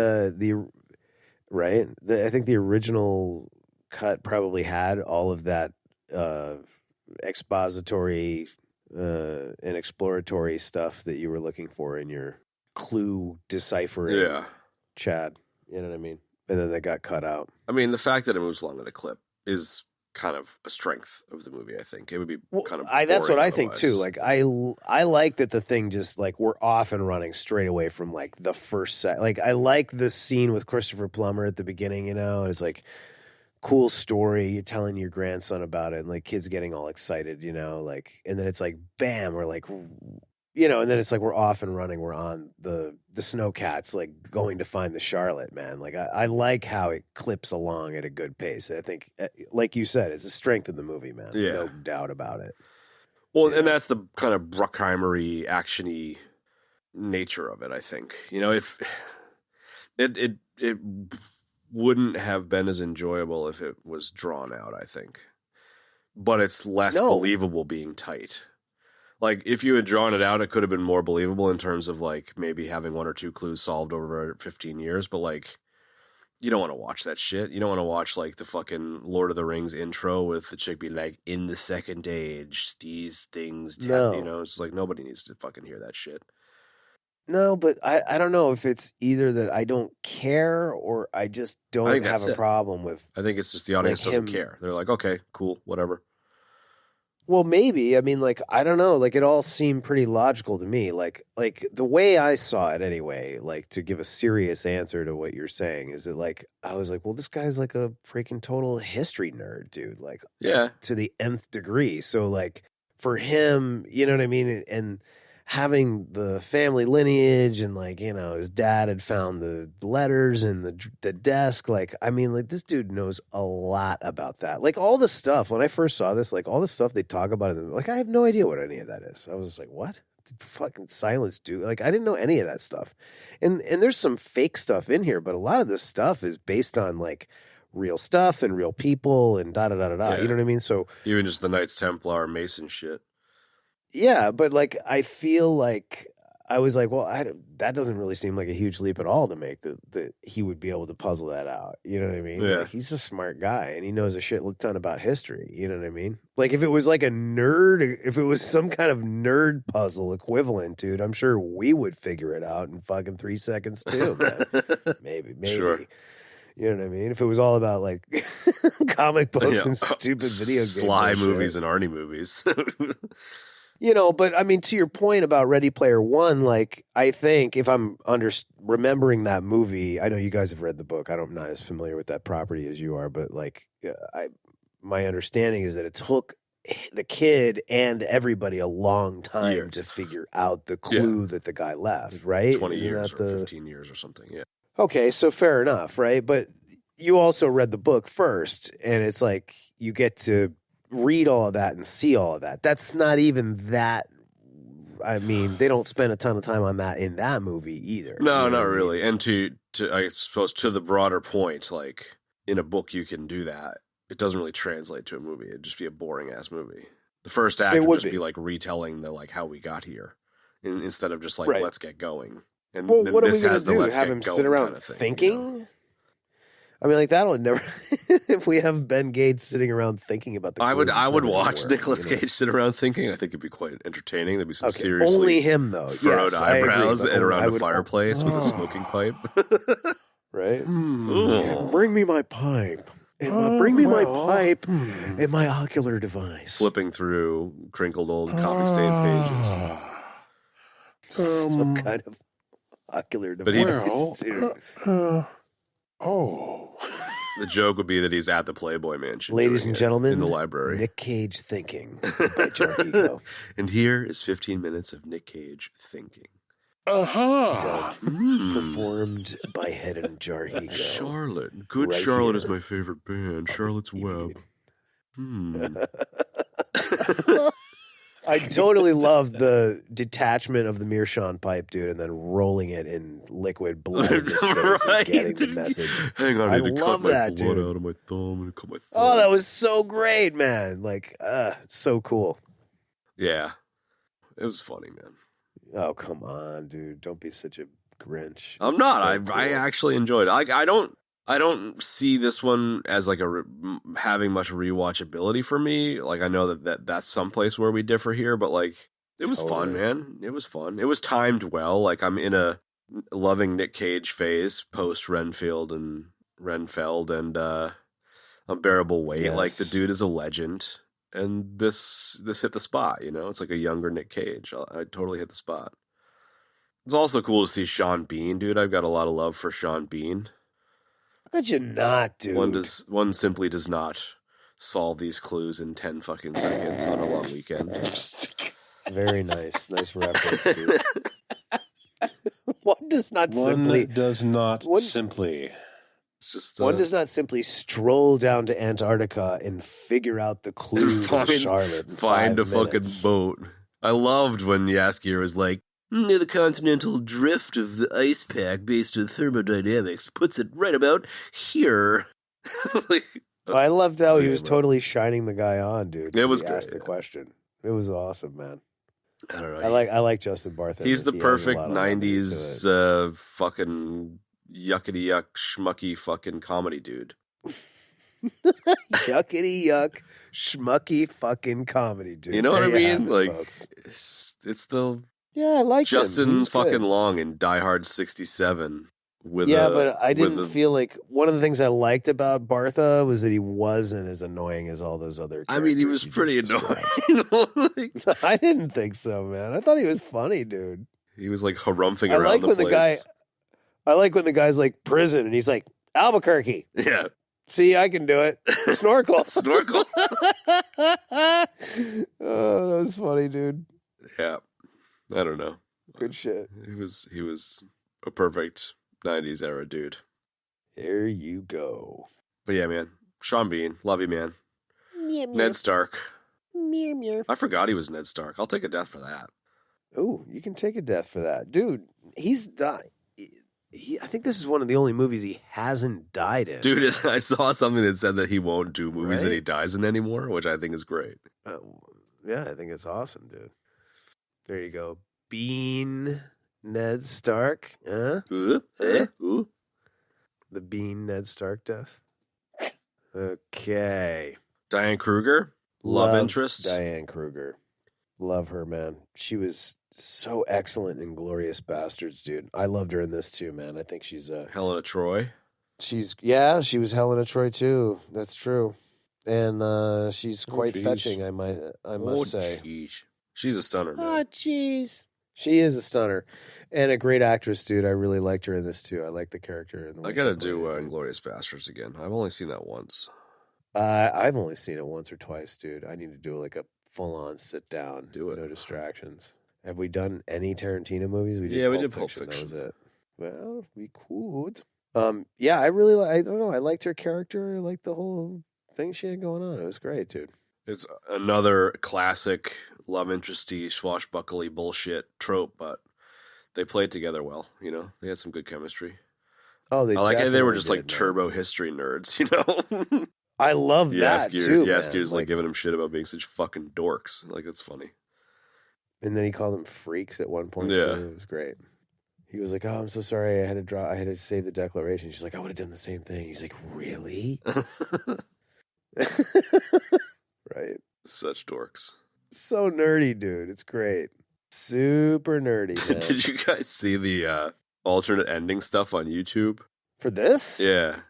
I think the original cut probably had all of that expository and exploratory stuff that you were looking for in your clue deciphering. Chad, you know what I mean? And then they got cut out. I mean, the fact that it moves along at a clip is kind of a strength of the movie. I think it would be kind of that's what I think too. Like I like that the thing just like we're off and running straight away from like the first set. Like I like the scene with Christopher Plummer at the beginning, you know, it's like cool story, you're telling your grandson about it and like kids getting all excited, you know, like, and then it's like bam, we're like, you know, and then it's like we're off and running, we're on the Snowcats, like going to find the Charlotte, man. Like I like how it clips along at a good pace. I think, like you said, it's a strength of the movie, man. Yeah. No doubt about it. Well, and that's the kind of Bruckheimer-y, action-y nature of it, I think. You know, if it wouldn't have been as enjoyable if it was drawn out, I think. But it's less believable being tight. Like, if you had drawn it out, it could have been more believable in terms of, like, maybe having 1 or 2 clues solved over 15 years. But, like, you don't want to watch that shit. You don't want to watch, like, the fucking Lord of the Rings intro with the chick be like, in the second age, these things, you know? It's like, nobody needs to fucking hear that shit. No, but I don't know if it's either that I don't care or I just don't have a problem with. I think it's just the audience doesn't care. They're like, okay, cool, whatever. Well, maybe. I mean, like, I don't know. Like, it all seemed pretty logical to me. Like the way I saw it anyway, like, to give a serious answer to what you're saying is that, like, I was like, well, this guy's like a freaking total history nerd, dude. Like, to the nth degree. So, like, for him, you know what I mean? And having the family lineage and, like, you know, his dad had found the letters and the desk. Like, I mean, like, this dude knows a lot about that. Like, all the stuff, when I first saw this, like, all the stuff they talk about, like, I have no idea what any of that is. I was just like, what? Fucking silence, dude. Like, I didn't know any of that stuff. And there's some fake stuff in here, but a lot of this stuff is based on, like, real stuff and real people and da-da-da-da-da. You know what I mean? So even just the Knights Templar Mason shit. Yeah, but like I feel like I was like, well, that doesn't really seem like a huge leap at all to make that he would be able to puzzle that out. You know what I mean? Yeah. Like, he's a smart guy and he knows a shit ton about history. You know what I mean? Like if it was like if it was some kind of nerd puzzle equivalent, dude, I'm sure we would figure it out in fucking 3 seconds too, man. Maybe. Sure. You know what I mean? If it was all about like comic books and stupid video games, Sly movies and Arnie movies. You know, but I mean, to your point about Ready Player One, like, I think if I'm remembering that movie, I know you guys have read the book. I'm not as familiar with that property as you are, but like, my understanding is that it took the kid and everybody a long time to figure out the clue that the guy left, right? 20 years or 15 years or something, yeah. Okay, so fair enough, right? But you also read the book first, and it's like you get to read all of that and see all of that. That's not even that. I mean, they don't spend a ton of time on that in that movie either. No, not really. And to I suppose to the broader point, like in a book you can do that. It doesn't really translate to a movie. It'd just be a boring ass movie. The first act would just be like retelling the like how we got here, instead of just like let's get going. And well, what are we going to do? Have him sit around kind of thinking? You know? I mean, like that'll never. If we have Ben Gates sitting around thinking about the, I would watch Nicolas Cage sit around thinking. I think it'd be quite entertaining. There'd be some seriously only him though, furrowed eyebrows and around a fireplace with a smoking pipe. Right? Bring me my pipe. Bring me my pipe and my ocular device. Flipping through crinkled old copy-stained pages. Some kind of ocular device. The joke would be that he's at the Playboy Mansion. Ladies and gentlemen, in the library. Nic Cage Thinking by John Ego. And here is 15 minutes of Nic Cage thinking. Performed by Head and Jarhigo. Charlotte. Good right Charlotte here. Is my favorite band. Charlotte's Web. I totally love the detachment of the Meerschaum pipe, dude, and then rolling it in liquid blood in his face and getting the message. Hang on, I need to cut my blood out of my thumb and cut my thumb. Oh, that was so great, man. Like, it's so cool. Yeah. It was funny, man. Oh, come on, dude. Don't be such a Grinch. I'm not. So I actually enjoyed it. I don't see this one as like having much rewatchability for me. Like I know that's someplace where we differ here, but like it was fun, man. It was fun. It was timed well. Like I'm in a loving Nic Cage phase post Renfeld and Unbearable Weight. Yes. Like the dude is a legend. And this hit the spot, you know? It's like a younger Nic Cage. I totally hit the spot. It's also cool to see Sean Bean, dude. I've got a lot of love for Sean Bean. How could you not, dude? One simply does not solve these clues in 10 fucking seconds on a long weekend. Very nice. Nice reference, dude. One does not simply It's just one does not simply stroll down to Antarctica and figure out the clue to Charlotte. Find a fucking boat. I loved when Jaskier was like, the continental drift of the ice pack based on thermodynamics puts it right about here. I loved how he was totally shining the guy on, dude. It was he great. Asked the question. It was awesome, man. I don't know. I like Justin Bartha. He's the perfect 90s fucking yuckity yuck schmucky fucking comedy dude. Yuckity yuck schmucky fucking comedy dude. You know what I mean? Like folks. it's the I like Justin fucking Long in Die Hard 67 with but I didn't feel like one of the things I liked about Bartha was that he wasn't as annoying as all those other characters. I mean, he was pretty annoying. I didn't think so, man. I thought he was funny, dude. He was like harumphing around the place. I like when the guy's like prison and he's like Albuquerque. Yeah. See, I can do it. Snorkel. Snorkel. Oh, that was funny, dude. Yeah. I don't know. Good shit. He was a perfect 90s era dude. There you go. But yeah, man. Sean Bean. Love you, man. Meow, meow. Ned Stark. Meow, meow. I forgot he was Ned Stark. I'll take a death for that. Oh, you can take a death for that. Dude, he's died. I think this is one of the only movies he hasn't died in. Dude, I saw something that said that he won't do movies that he dies in anymore, which I think is great. Yeah, I think it's awesome, dude. There you go. Bean Ned Stark. The Bean Ned Stark death. Okay. Diane Kruger, love interest. Diane Kruger. Love her, man. She was so excellent in Inglorious Basterds, dude. I loved her in this too, man. I think she's Helena Troy. She was Helena Troy too. That's true. And she's quite fetching, I must say. Geez. She's a stunner, man. Oh, jeez. She is a stunner. And a great actress, dude. I really liked her in this too. I like the character. I gotta do Inglorious Basterds again. I've only seen that once. I've only seen it once or twice, dude. I need to do like a full-on sit-down. Do it. No distractions. Have we done any Tarantino movies? We did Pulp Fiction. That was it. Well, we could. Yeah, I don't know. I liked her character. I liked the whole thing she had going on. It was great, dude. It's another classic love interesty, swashbuckly bullshit trope, but they played together well. You know, they had some good chemistry. Oh, they were just like turbo history nerds. You know, I love that too. Yasker's like giving him shit about being such fucking dorks. Like it's funny. And then he called them freaks at one point. Yeah, too. It was great. He was like, "Oh, I'm so sorry. I had to save the declaration." She's like, "I would have done the same thing." He's like, "Really?" Right. Such dorks. So nerdy, dude. It's great. Super nerdy, man. Did you guys see the alternate ending stuff on YouTube? For this? Yeah.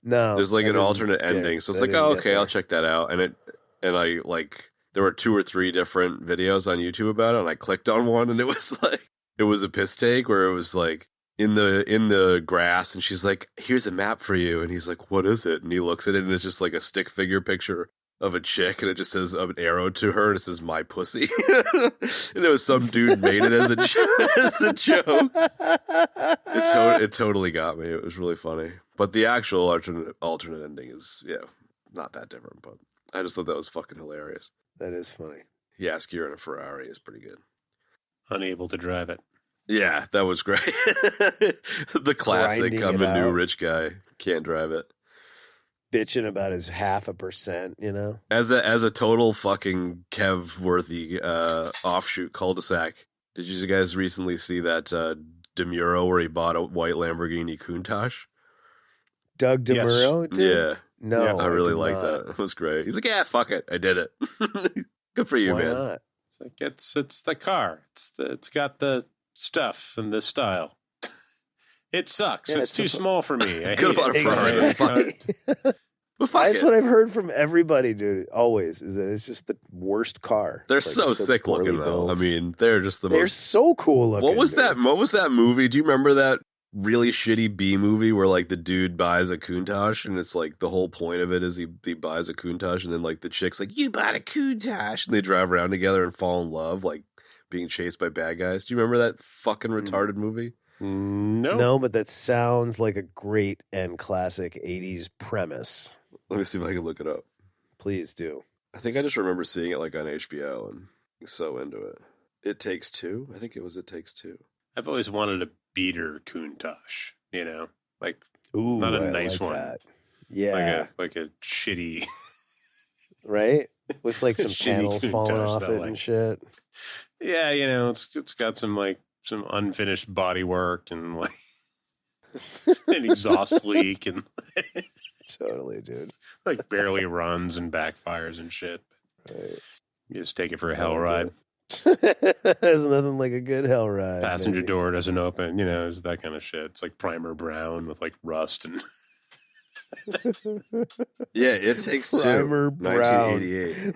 No. There's like an alternate ending. So it's like, oh, okay, I'll check that out. And I like, there were 2 or 3 different videos on YouTube about it, and I clicked on one, and it was like, it was a piss take where it was like in the grass, and she's like, here's a map for you. And he's like, what is it? And he looks at it, and it's just like a stick figure picture of a chick, and it just says an arrow to her, and it says my pussy. And it was some dude made it as a joke. It totally got me. It was really funny. But the actual alternate ending is, not that different, but I just thought that was fucking hilarious. That is funny. Yaskier in a Ferrari is pretty good. Unable to drive it. Yeah, that was great. The classic, I'm a new rich guy, can't drive it. Bitching about his 0.5%, you know? As a total fucking Kev-worthy offshoot cul-de-sac, did you guys recently see that DeMuro where he bought a white Lamborghini Countach? Doug DeMuro? Yes. Yeah. No, yeah, I really liked that. It was great. He's like, yeah, fuck it. I did it. Good for you, Why man. Not? It's like it's the car. It's got the stuff and the style. It sucks. Yeah, it's too small for me. I could have bought a Ferrari. Fuck it. Well, That's what I've heard from everybody, dude. Always is that it's just the worst car. They're so sick looking, though. I mean, they're just they're so cool looking. What was that movie? Do you remember that really shitty B movie where like the dude buys a Countach and it's like the whole point of it is he buys a Countach and then like the chick's like, you bought a Countach, and they drive around together and fall in love, like being chased by bad guys. Do you remember that fucking retarded movie? No, but that sounds like a great and classic 80s premise. Let me see if I can look it up. Please do. I think I just remember seeing it like on HBO and so into it. It Takes Two? I think it was It Takes Two. I've always wanted a beater Countach, you know? Like, ooh, not a nice one. That. Yeah. Like a shitty... Right? With like some panels falling off it and shit. Yeah, you know, it's got some unfinished body work and like an exhaust leak and totally, dude. Like barely runs and backfires and shit. Right. You just take it for a hell ride. There's nothing like a good hell ride. Passenger door doesn't open, you know, it's that kind of shit. It's like primer brown with like rust and yeah, It Takes Primer Two. brown. 1988.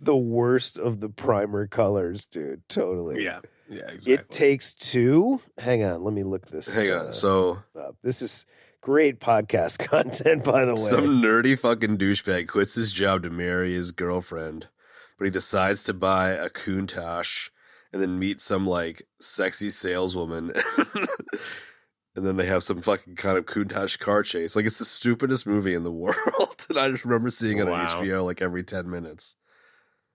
The worst of the primer colors, dude. Totally. Yeah. Yeah, exactly. It Takes Two. Hang on, let me look this. Hang on. So up. This is great podcast content, by the way. Some nerdy fucking douchebag quits his job to marry his girlfriend, but he decides to buy a Countach and then meet some like sexy saleswoman. And then they have some fucking kind of Countach car chase. Like, it's the stupidest movie in the world. And I just remember seeing it on HBO like every 10 minutes.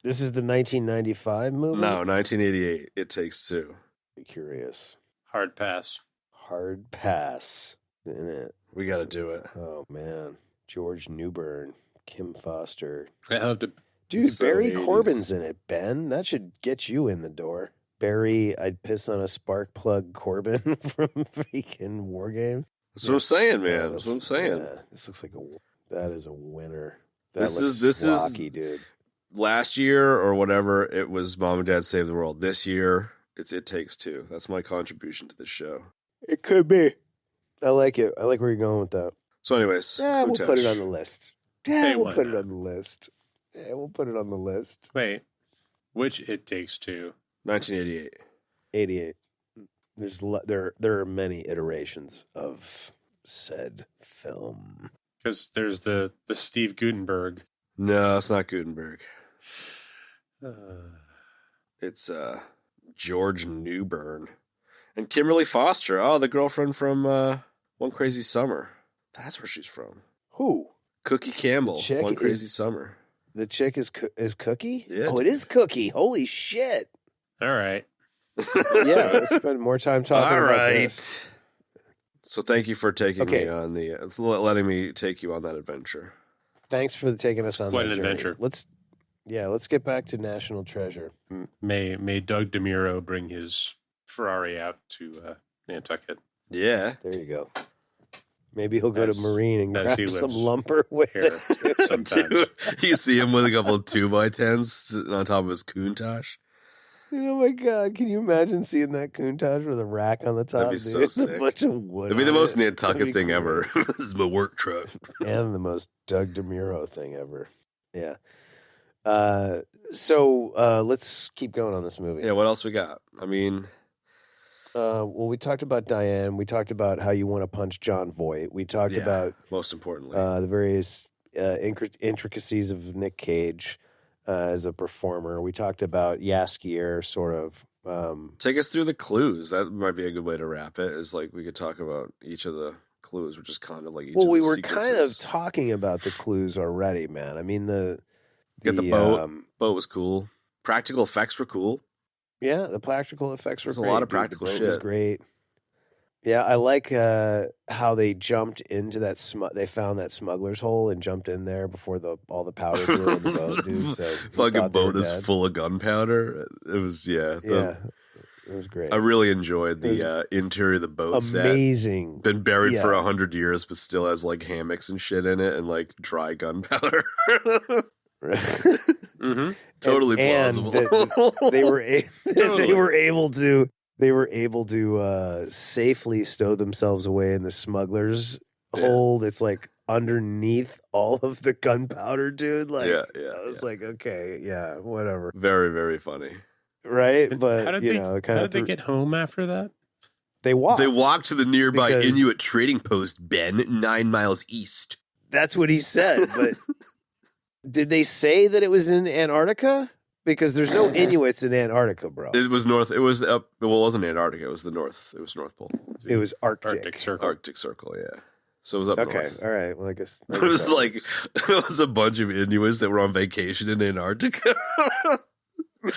This is the 1995 movie? No, 1988. It Takes Two. I'm curious. Hard pass. Hard pass. In it. We got to do it. Oh, man. George Newbern. Kim Foster. Dude, so Barry 80s. Corbin's in it, Ben. That should get you in the door. Barry, I'd piss on a spark plug Corbin from freaking War Game. That's what I'm saying, man. That's what I'm saying. Yeah, this looks like that is a winner. This looks is flocky, dude. Last year or whatever, it was Mom and Dad Save the World. This year, it's It Takes Two. That's my contribution to this show. It could be. I like it. I like where you're going with that. So anyways. Yeah, we'll put it on the list. Yeah, Hey, we'll why put it not? on the list. Yeah, we'll put it on the list. Wait. Which It Takes Two? 1988. 88. There are many iterations of said film. Because there's the Steve Gutenberg. No, it's not Gutenberg. It's George Newbern. And Kimberly Foster. Oh, the girlfriend from One Crazy Summer. That's where she's from. Who? Cookie Campbell. One Crazy Summer. The chick is Cookie? Yeah. Oh, it is Cookie. Holy shit. All right. Yeah, let's spend more time talking about this. So thank you for taking me on letting me take you on that adventure. Thanks for taking us on quite that an journey. adventure. Let's get back to National Treasure. May Doug DeMuro bring his Ferrari out to Nantucket. Yeah. There you go. Maybe he'll go to Marine and grab some lives lumber with here it. sometimes. Dude, you see him with a couple of 2x10s sitting on top of his Countach. Oh my God, can you imagine seeing that Countach with a rack on the top? That'd be so sick. A bunch of wood. It'd be the most That'd Nantucket be thing great. ever. This is my work truck. And the most Doug DeMuro thing ever. Yeah. So let's keep going on this movie. Yeah, what else we got? I mean... well, we talked about Diane. We talked about how you want to punch John Voight. We talked about, most importantly, the various intricacies of Nic Cage as a performer. We talked about Yaskier, sort of. Take us through the clues. That might be a good way to wrap it. Is like we could talk about each of the clues, which is kind of like each. Well, of the we were sequences. kind of talking about the clues already, man. I mean, the boat. Boat was cool. Practical effects were cool. Yeah, the practical effects were There's great. a lot of dude. practical The boat shit. was great. Yeah, I like how they jumped into that. They found that smuggler's hole and jumped in there before all the powder blew in the boat, dude. So fucking boat that's full of gunpowder. It was it was great. I really enjoyed the interior of the boat set. Amazing. Been buried for 100 years, but still has like hammocks and shit in it and like dry gunpowder. Mm-hmm. Totally plausible. They were able to safely stow themselves away in the smuggler's hole that's like underneath all of the gunpowder, dude. Like, I was like, okay, yeah, whatever. Very, very funny. Right? But, how did they get home after that? They walked. They walked to the nearby Inuit trading post, Ben, 9 miles east. That's what he said, but did they say that it was in Antarctica? Because there's no Inuits in Antarctica, bro. It was north. It was up. Well, it wasn't Antarctica. It was the north. It was North Pole. It was Arctic. Arctic Circle, yeah. So it was up north. Okay, all right. Well, I guess it was like it was a bunch of Inuits that were on vacation in Antarctica. Right?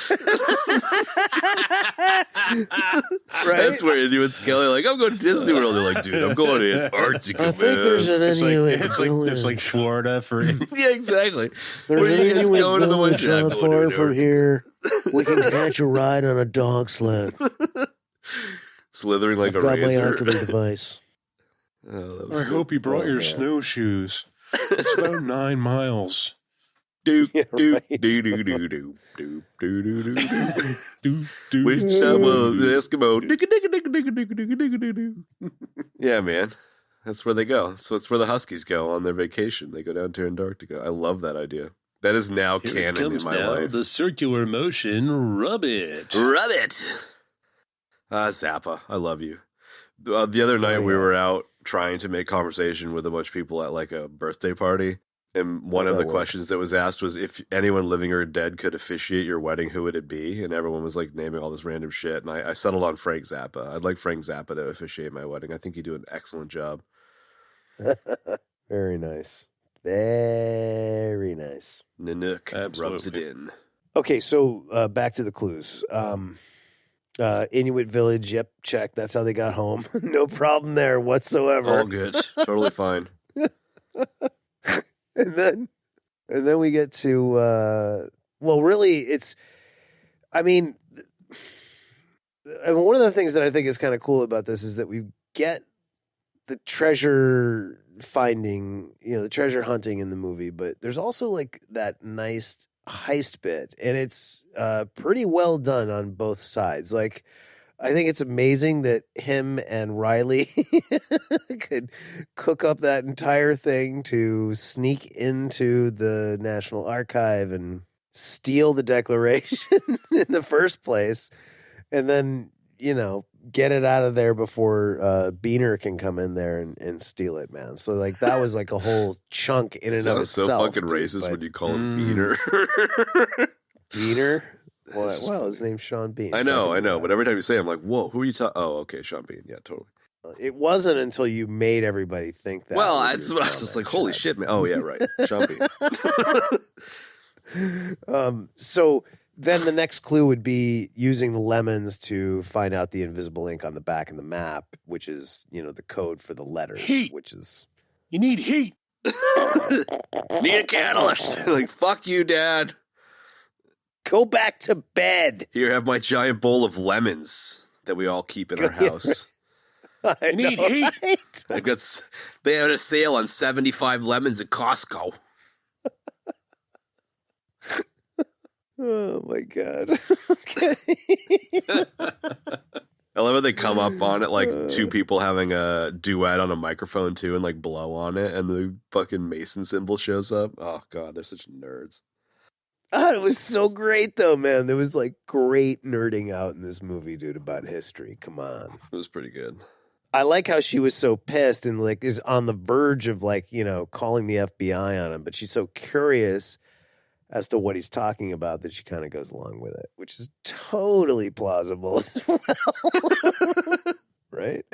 That's where Inuits go. Like, I'm going to Disney World. They're like, dude, I'm going to Antarctica. I think there's an Inuit. It's like Florida for. Yeah, exactly. There's Where an you guys Inuit going in the village winter? not far from here. We can catch a ride on a dog sled. Slithering like I've a got my razor. alchemy device. Oh, that I hope you brought your snowshoes. It's about 9 miles. Do Yeah, do right. do do do do do do do do. Do. Wish I was an Eskimo. Yeah, man. That's where they go. So it's where the Huskies go on their vacation. They go down to Antarctica. I love that idea. That is now canon in my life. The circular motion. Rub it. Rub it. Zappa, I love you. The other night we were out trying to make conversation with a bunch of people at like a birthday party. And one of the questions that was asked was if anyone living or dead could officiate your wedding, who would it be? And everyone was like naming all this random shit. And I settled on Frank Zappa. I'd like Frank Zappa to officiate my wedding. I think he'd do an excellent job. Very nice. Very nice. Nanook rubs it Absolutely. in. Okay, so back to the clues. Inuit village, yep, check. That's how they got home. No problem there whatsoever. All good. Totally fine. And then we get to really it's one of the things that I think is kind of cool about this is that we get the treasure finding, the treasure hunting in the movie, but there's also like that nice heist bit, and it's pretty well done on both sides. Like, I think it's amazing that him and Riley could cook up that entire thing to sneak into the National Archive and steal the Declaration in the first place. And then, get it out of there before Beaner can come in there and steal it, man. So like that was like a whole chunk in and of itself. So fucking racist when you call it Beaner. Beaner? Well, his name's Sean Bean. I know. But every time you say it, I'm like, whoa, who are you talking? Oh, okay, Sean Bean. Yeah, totally. It wasn't until you made everybody think that. Well, that's what I was just like, holy shit, man. Oh, yeah, right. Sean Bean. So then the next clue would be using the lemons to find out the invisible ink on the back of the map, which is, the code for the letters. Heat. Which is... You need heat. Need a catalyst. Like, fuck you, Dad. Go back to bed. Here, have my giant bowl of lemons that we all keep in our house. I need heat. Right? They had a sale on 75 lemons at Costco. Oh, my God. Okay. I love how they come up on it like two people having a duet on a microphone, too, and like blow on it, and the fucking Mason symbol shows up. Oh, God, they're such nerds. Oh, it was so great, though, man. There was like great nerding out in this movie, dude, about history. Come on. It was pretty good. I like how she was so pissed and like is on the verge of like, calling the FBI on him, but she's so curious as to what he's talking about that she kind of goes along with it, which is totally plausible as well. Right?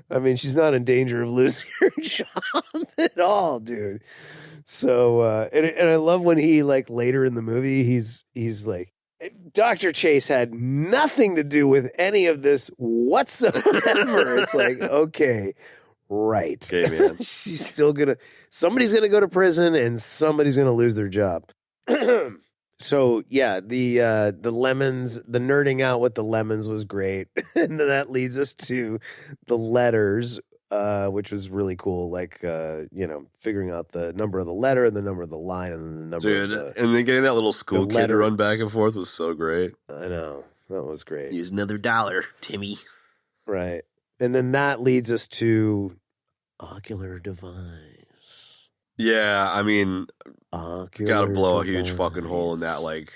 I mean, she's not in danger of losing her job at all, dude. So, and I love when he like later in the movie, he's like, Dr. Chase had nothing to do with any of this whatsoever. It's like, okay, right. Okay, man. Somebody's gonna go to prison and somebody's gonna lose their job. So yeah, the lemons, the nerding out with the lemons was great. And then that leads us to the letters, which was really cool. Like, figuring out the number of the letter and the number of the line and then the number of the... and then getting that little school kid to run back and forth was so great. I know. That was great. Use another $1, Timmy. Right. And then that leads us to ocular device. Yeah, I mean, gotta blow a huge device. fucking hole in that, like,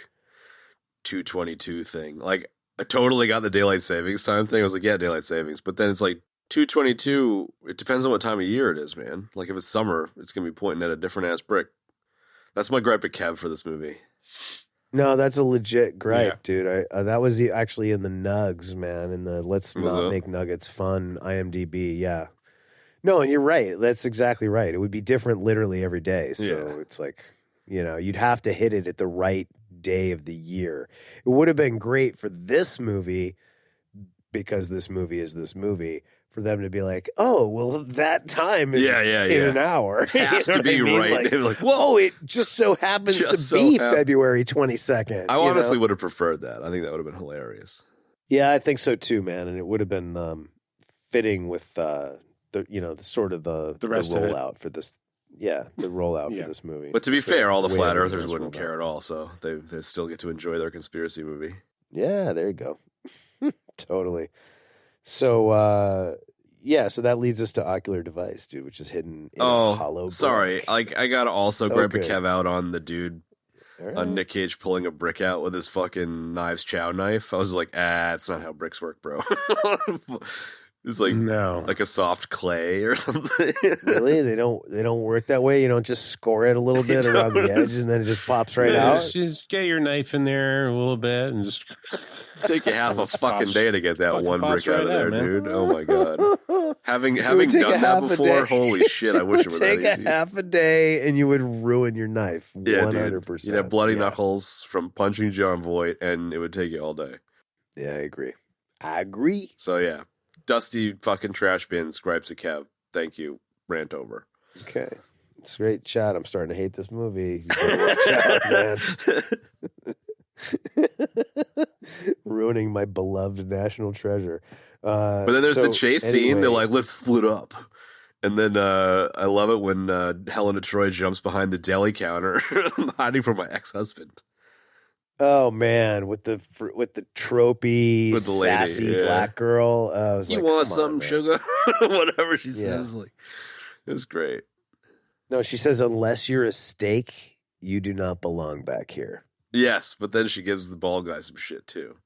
222 thing. Like, I totally got the daylight savings time thing. I was like, yeah, daylight savings. But then it's like, 222, it depends on what time of year it is, man. Like, if it's summer, it's going to be pointing at a different-ass brick. That's my gripe at Kev for this movie. No, that's a legit gripe, dude. That was actually in the Nugs, man, in the Let's Not Make Nuggets Fun IMDb, yeah. No, and you're right. That's exactly right. It would be different literally every day. So It's like, you'd have to hit it at the right day of the year. It would have been great for this movie, because this movie is this movie, for them to be like, oh, well, that time is in an hour. It has to be right. Like, whoa, it just so happens to be February 22nd. I honestly would have preferred that. I think that would have been hilarious. Yeah, I think so too, man. And it would have been fitting with the rollout for this. Yeah, the rollout for this movie. But to be fair, all the flat earthers wouldn't care at all, so they still get to enjoy their conspiracy movie. Yeah, there you go. Totally. So, so that leads us to ocular device, dude, which is hidden in a hollow brick. Sorry. Like, I gotta also gripe a good. Kev out on the dude on Nic Cage pulling a brick out with his fucking knives chow knife. I was like, it's not how bricks work, bro. It's like like a soft clay or something. Really? They don't work that way? You don't just score it a little bit around the edge and then it just pops right out? Just get your knife in there a little bit and just... Take you half a fucking day to get that one brick out of there, dude. Oh my God. Having done that before, holy shit, I wish it were that easy. Take a half a day and you would ruin your knife. 100%. Dude. You'd have bloody knuckles from punching John Voight and it would take you all day. Yeah, I agree. So yeah. Dusty fucking trash bins, gripes a Kev. Thank you. Rant over. Okay. It's a great shot. I'm starting to hate this movie. You better watch out, man. Ruining my beloved national treasure. But then there's the chase scene. They're like, let's split up. And then I love it when Helena Troy jumps behind the deli counter. I'm hiding from my ex-husband. Oh man, with the tropey, with the sassy black girl. I was you want some sugar? Whatever she says, like it was great. No, she says, "Unless you're a steak, you do not belong back here." Yes, but then she gives the bald guy some shit too.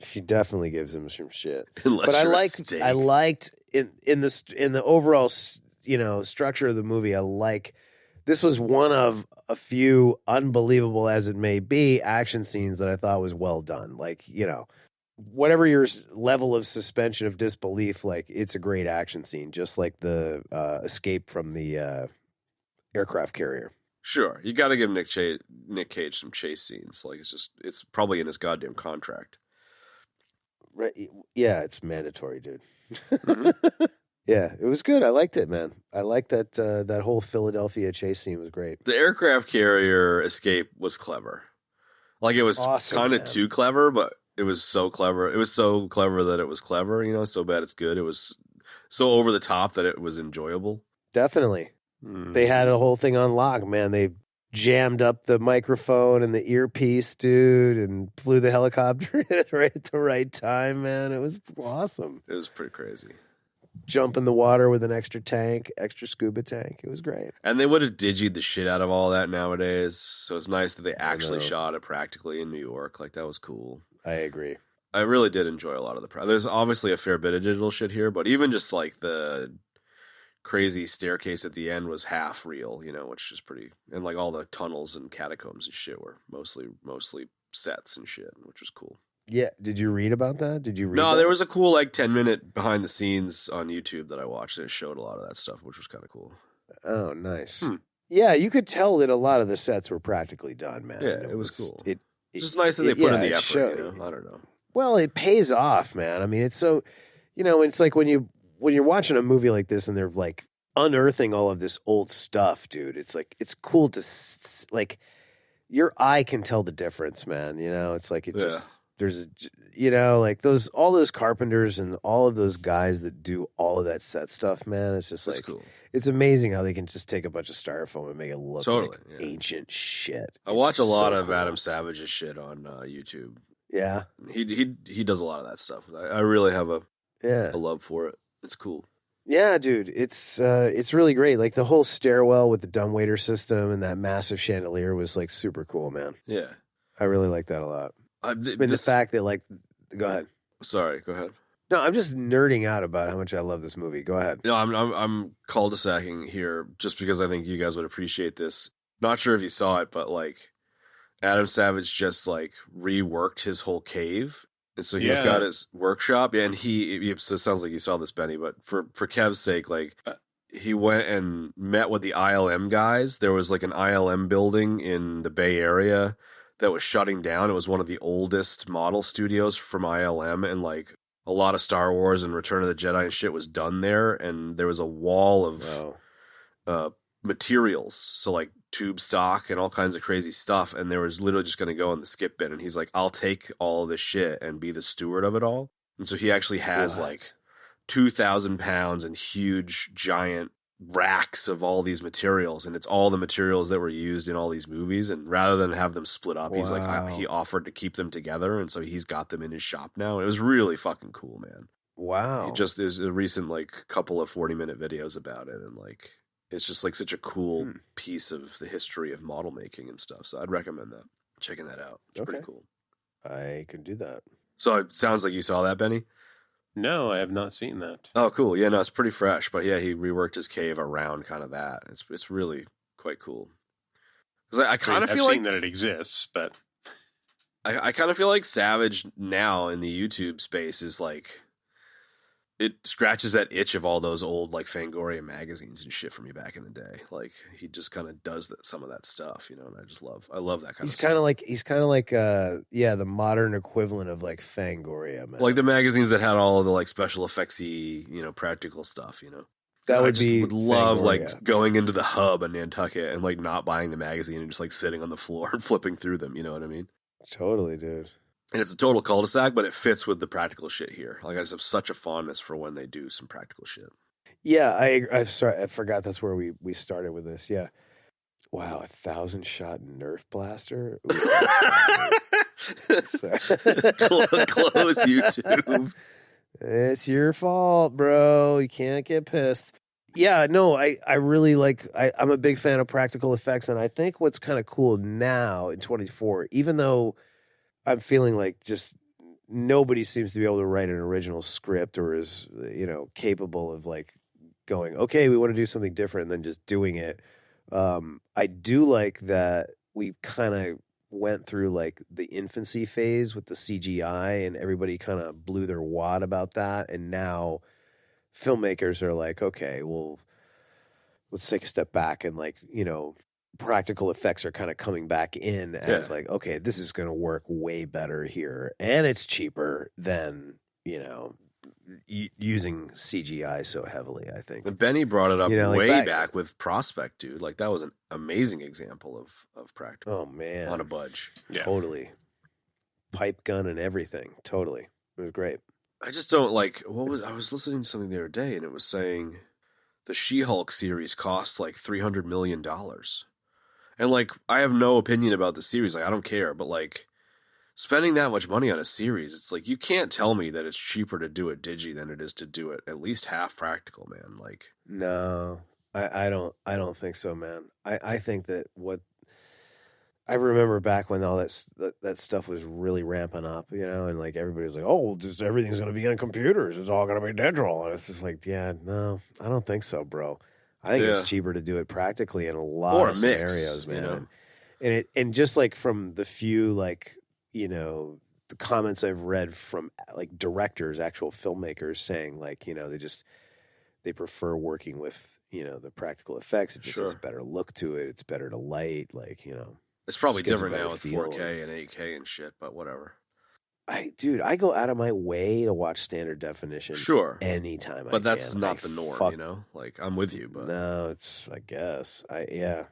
She definitely gives him some shit. Unless but you're a I steak. liked in the overall structure of the movie. This was one of a few, unbelievable as it may be, action scenes that I thought was well done. Like, whatever your level of suspension of disbelief, like, it's a great action scene, just like the escape from the aircraft carrier. Sure, you got to give Nic Cage some chase scenes. Like, it's probably in his goddamn contract. Right? Yeah, it's mandatory, dude. Mm-hmm. Yeah, it was good. I liked it, man. I liked that whole Philadelphia chase scene was great. The aircraft carrier escape was clever. Like, it was awesome, kind of too clever, but it was so clever. It was so clever that it was clever, so bad it's good. It was so over the top that it was enjoyable. Definitely. They had a whole thing on lock, man. They jammed up the microphone and the earpiece, dude, and flew the helicopter right at the right time, man. It was awesome. It was pretty crazy. Jump in the water with an extra scuba tank. It was great. And they would have digied the shit out of all that nowadays. So it's nice that they actually shot it practically in New York. Like, that was cool. I agree. I really did enjoy a lot of the there's obviously a fair bit of digital shit here, but even just like the crazy staircase at the end was half real, which is pretty, and like all the tunnels and catacombs and shit were mostly sets and shit, which was cool. Yeah, did you read about that? No, there was a cool 10-minute behind the scenes on YouTube that I watched, and it showed a lot of that stuff, which was kind of cool. Oh, nice. Yeah, you could tell that a lot of the sets were practically done, man. Yeah, it was cool. It's just nice that they put in the effort. I don't know. Well, it pays off, man. I mean, it's so, it's like when you're watching a movie like this and they're like unearthing all of this old stuff, dude. It's like, it's cool to like, your eye can tell the difference, man. It's like just there's like all those carpenters and all of those guys that do all of that set stuff, man. It's just like cool. It's amazing how they can just take a bunch of styrofoam and make it look like ancient shit. I watch a lot of Adam Savage's shit on YouTube. Yeah, he does a lot of that stuff. I really have a love for it. It's cool. Yeah, dude, it's really great. Like the whole stairwell with the dumbwaiter system and that massive chandelier was like super cool, man. Yeah, I really like that a lot. The fact that go ahead. Sorry, go ahead. No, I'm just nerding out about how much I love this movie. Go ahead. No, I'm cul-de-sacing here just because I think you guys would appreciate this. Not sure if you saw it, but Adam Savage just reworked his whole cave. And so he's got his workshop, and it sounds like you saw this, Benny, but for Kev's sake, he went and met with the ILM guys. There was an ILM building in the Bay Area that was shutting down. It was one of the oldest model studios from ILM, and a lot of Star Wars and Return of the Jedi and shit was done there. And there was a wall of materials, so tube stock and all kinds of crazy stuff, and there was literally just going to go in the skip bin, and he's like, I'll take all this shit and be the steward of it all. And so he actually has 2,000 pounds and huge giant racks of all these materials, and it's all the materials that were used in all these movies, and rather than have them split up, he's he offered to keep them together, and so he's got them in his shop now. It was really fucking cool, man. Wow. It just is a recent couple of 40-minute videos about it, and it's just such a cool piece of the history of model making and stuff. So I'd recommend checking that out. It's pretty cool. I could do that. So it sounds like you saw that, Benny? No, I have not seen that. Oh, cool. Yeah, no, it's pretty fresh. But yeah, he reworked his cave around kind of that. It's really quite cool. Because I kind of feel I've seen that it exists, but I kind of feel like Savage now in the YouTube space is it scratches that itch of all those old Fangoria magazines and shit from you back in the day. He just kind of does some of that stuff, and I love that kind of stuff. He's kind of like the modern equivalent of Fangoria, man. The magazines that had all of the special effectsy, practical stuff, That would would love Fangoria. Going into the hub in Nantucket and not buying the magazine and just sitting on the floor and flipping through them, you know what I mean? Totally, dude. And it's a total cul-de-sac, but it fits with the practical shit here. I just have such a fondness for when they do some practical shit. Yeah, I'm sorry, I forgot that's where we started with this. Yeah. Wow, 1,000 shot Nerf blaster. Close YouTube. It's your fault, bro. You can't get pissed. Yeah, no, I really I'm a big fan of practical effects, and I think what's kind of cool now in 24, even though I'm feeling just nobody seems to be able to write an original script or is, capable of like going, okay, we want to do something different than just doing it. I do like that we kind of went through like the infancy phase with the CGI and everybody kind of blew their wad about that. And now filmmakers are like, okay, well, let's take a step back and like, practical effects are kind of coming back in as like, okay, this is going to work way better here. And it's cheaper than, using CGI so heavily, I think. And Benny brought it up like back with Prospect, dude. Like that was an amazing example of practical. Oh man. On a budge. Yeah. Totally. Pipe gun and everything. Totally. It was great. I just don't like, I was listening to something the other day and it was saying the She-Hulk series cost like $300 million. And like, I have no opinion about the series. Like, I don't care, but like, spending that much money on a series, it's like, you can't tell me that it's cheaper to do it digi than it is to do it at least half practical, man. Like, no, I don't think so, man. I think that I remember back when all that stuff was really ramping up, and like everybody was like, oh, everything's going to be on computers. It's all going to be digital. And it's just like, yeah, no, I don't think so, bro. I think it's cheaper to do it practically in a lot of scenarios, man. And just like from the few like, the comments I've read from like directors, actual filmmakers saying like, they prefer working with, the practical effects. It just has a better look to it. It's better to light, like, it's probably just different now with 4K and 8K and shit, but whatever. I go out of my way to watch standard definition. Sure. Anytime but that's not the norm, Like, I'm with you, but no, it's, I guess. I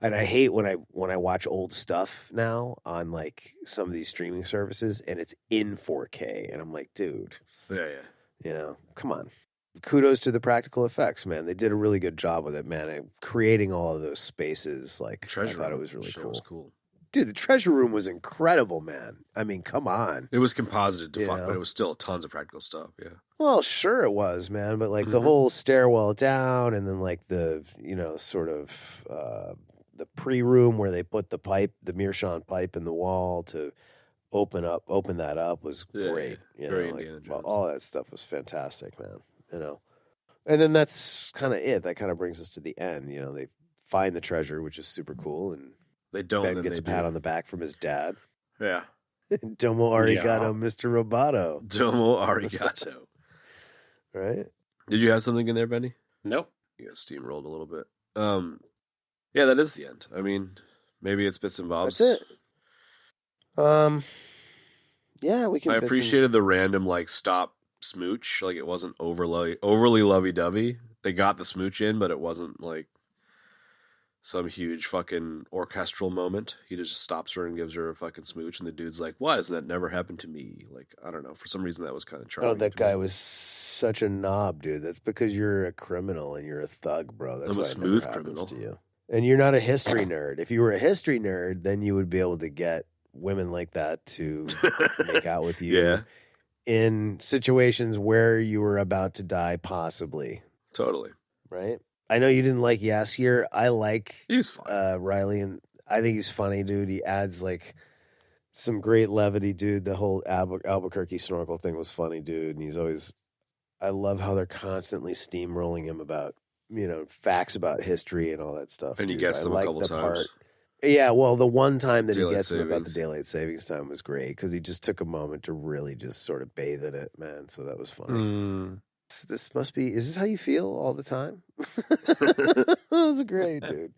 hate when I watch old stuff now on like some of these streaming services and it's in 4K and I'm like, dude. Yeah. Come on. Kudos to the practical effects, man. They did a really good job with it, man. Creating all of those spaces, like I thought it was really cool. Was cool. Dude, the treasure room was incredible, man. I mean, come on. It was composited to fuck, but it was still tons of practical stuff, yeah. Well, sure it was, man, but like the whole stairwell down and then like the, sort of the pre-room where they put the pipe, the meerschaum pipe in the wall to open that up was great. Very Indiana Jones. All that stuff was fantastic, man, And then that's kind of it. That kind of brings us to the end. They find the treasure, which is super cool, and they don't. Ben gets a pat on the back from his dad. Yeah. Domo arigato, Mr. Roboto. Domo arigato. Right? Did you have something in there, Benny? Nope. You got steamrolled a little bit. Yeah, that is the end. I mean, maybe it's bits and bobs. That's it. Yeah, we can. I appreciated the random like stop smooch. Like it wasn't overly lovey-dovey. They got the smooch in, but it wasn't like some huge fucking orchestral moment. He just stops her and gives her a fucking smooch, and the dude's like, "Why hasn't that never happened to me?" Like, I don't know. For some reason, that was kind of charming. Oh, that guy was such a knob, dude. That's because you're a criminal and you're a thug, bro. That's I'm why a smooth it never happens criminal. to you. And you're not a history nerd. If you were a history nerd, then you would be able to get women like that to make out with you in situations where you were about to die, possibly. Totally. Right? I know you didn't like Yaskier. I like he's fun. Riley, and I think he's funny, dude. He adds like some great levity, dude. The whole Albuquerque snorkel thing was funny, dude. And he's always, I love how they're constantly steamrolling him about, facts about history and all that stuff. And he gets them a couple times. Yeah, well, the one time that Daylight he gets them about the savings. daylight savings time was great because he just took a moment to really just sort of bathe in it, man. So that was funny. This must be, is this how you feel all the time? That was great, dude.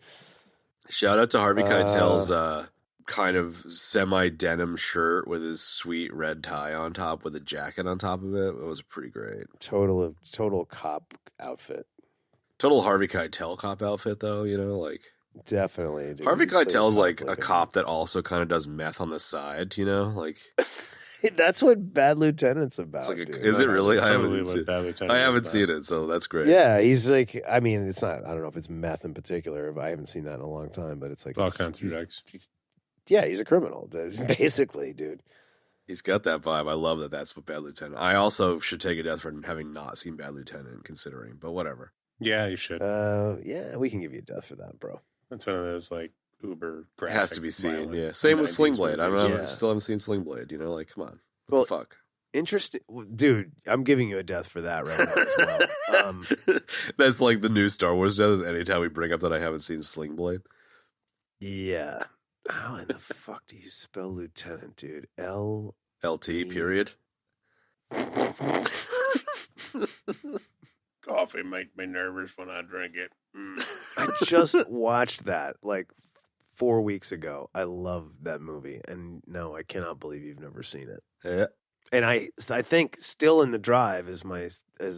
Shout out to Harvey Keitel's kind of semi-denim shirt with his sweet red tie on top with a jacket on top of it. It was pretty great. Total cop outfit. Total Harvey Keitel cop outfit, though, like... Definitely. Dude. Harvey Keitel's like a cop that also kind of does meth on the side, like... That's what Bad Lieutenant's about. It's like is it really? I haven't seen it, so that's great. Yeah, he's like, I mean, it's not, I don't know if it's meth in particular, but I haven't seen that in a long time, but it's like... all kinds of drugs. He's a criminal, basically, dude. He's got that vibe. I love that that's what Bad Lieutenant... I also should take a death for having not seen Bad Lieutenant, considering, but whatever. Yeah, you should. Yeah, we can give you a death for that, bro. That's one of those, like, uber graphic. It has to be seen, yeah. Same with Sling Blade. I don't know. Yeah. Still haven't seen Sling Blade, like, come on. What the fuck? Interesting. Dude, I'm giving you a death for that right now as well. That's like the new Star Wars death. Anytime we bring up that I haven't seen Sling Blade. Yeah. How in the fuck do you spell lieutenant, dude? LT period. Coffee makes me nervous when I drink it. I just watched that like 4 weeks ago. I love that movie, and no, I cannot believe you've never seen it. Yeah. And I think still in the drive is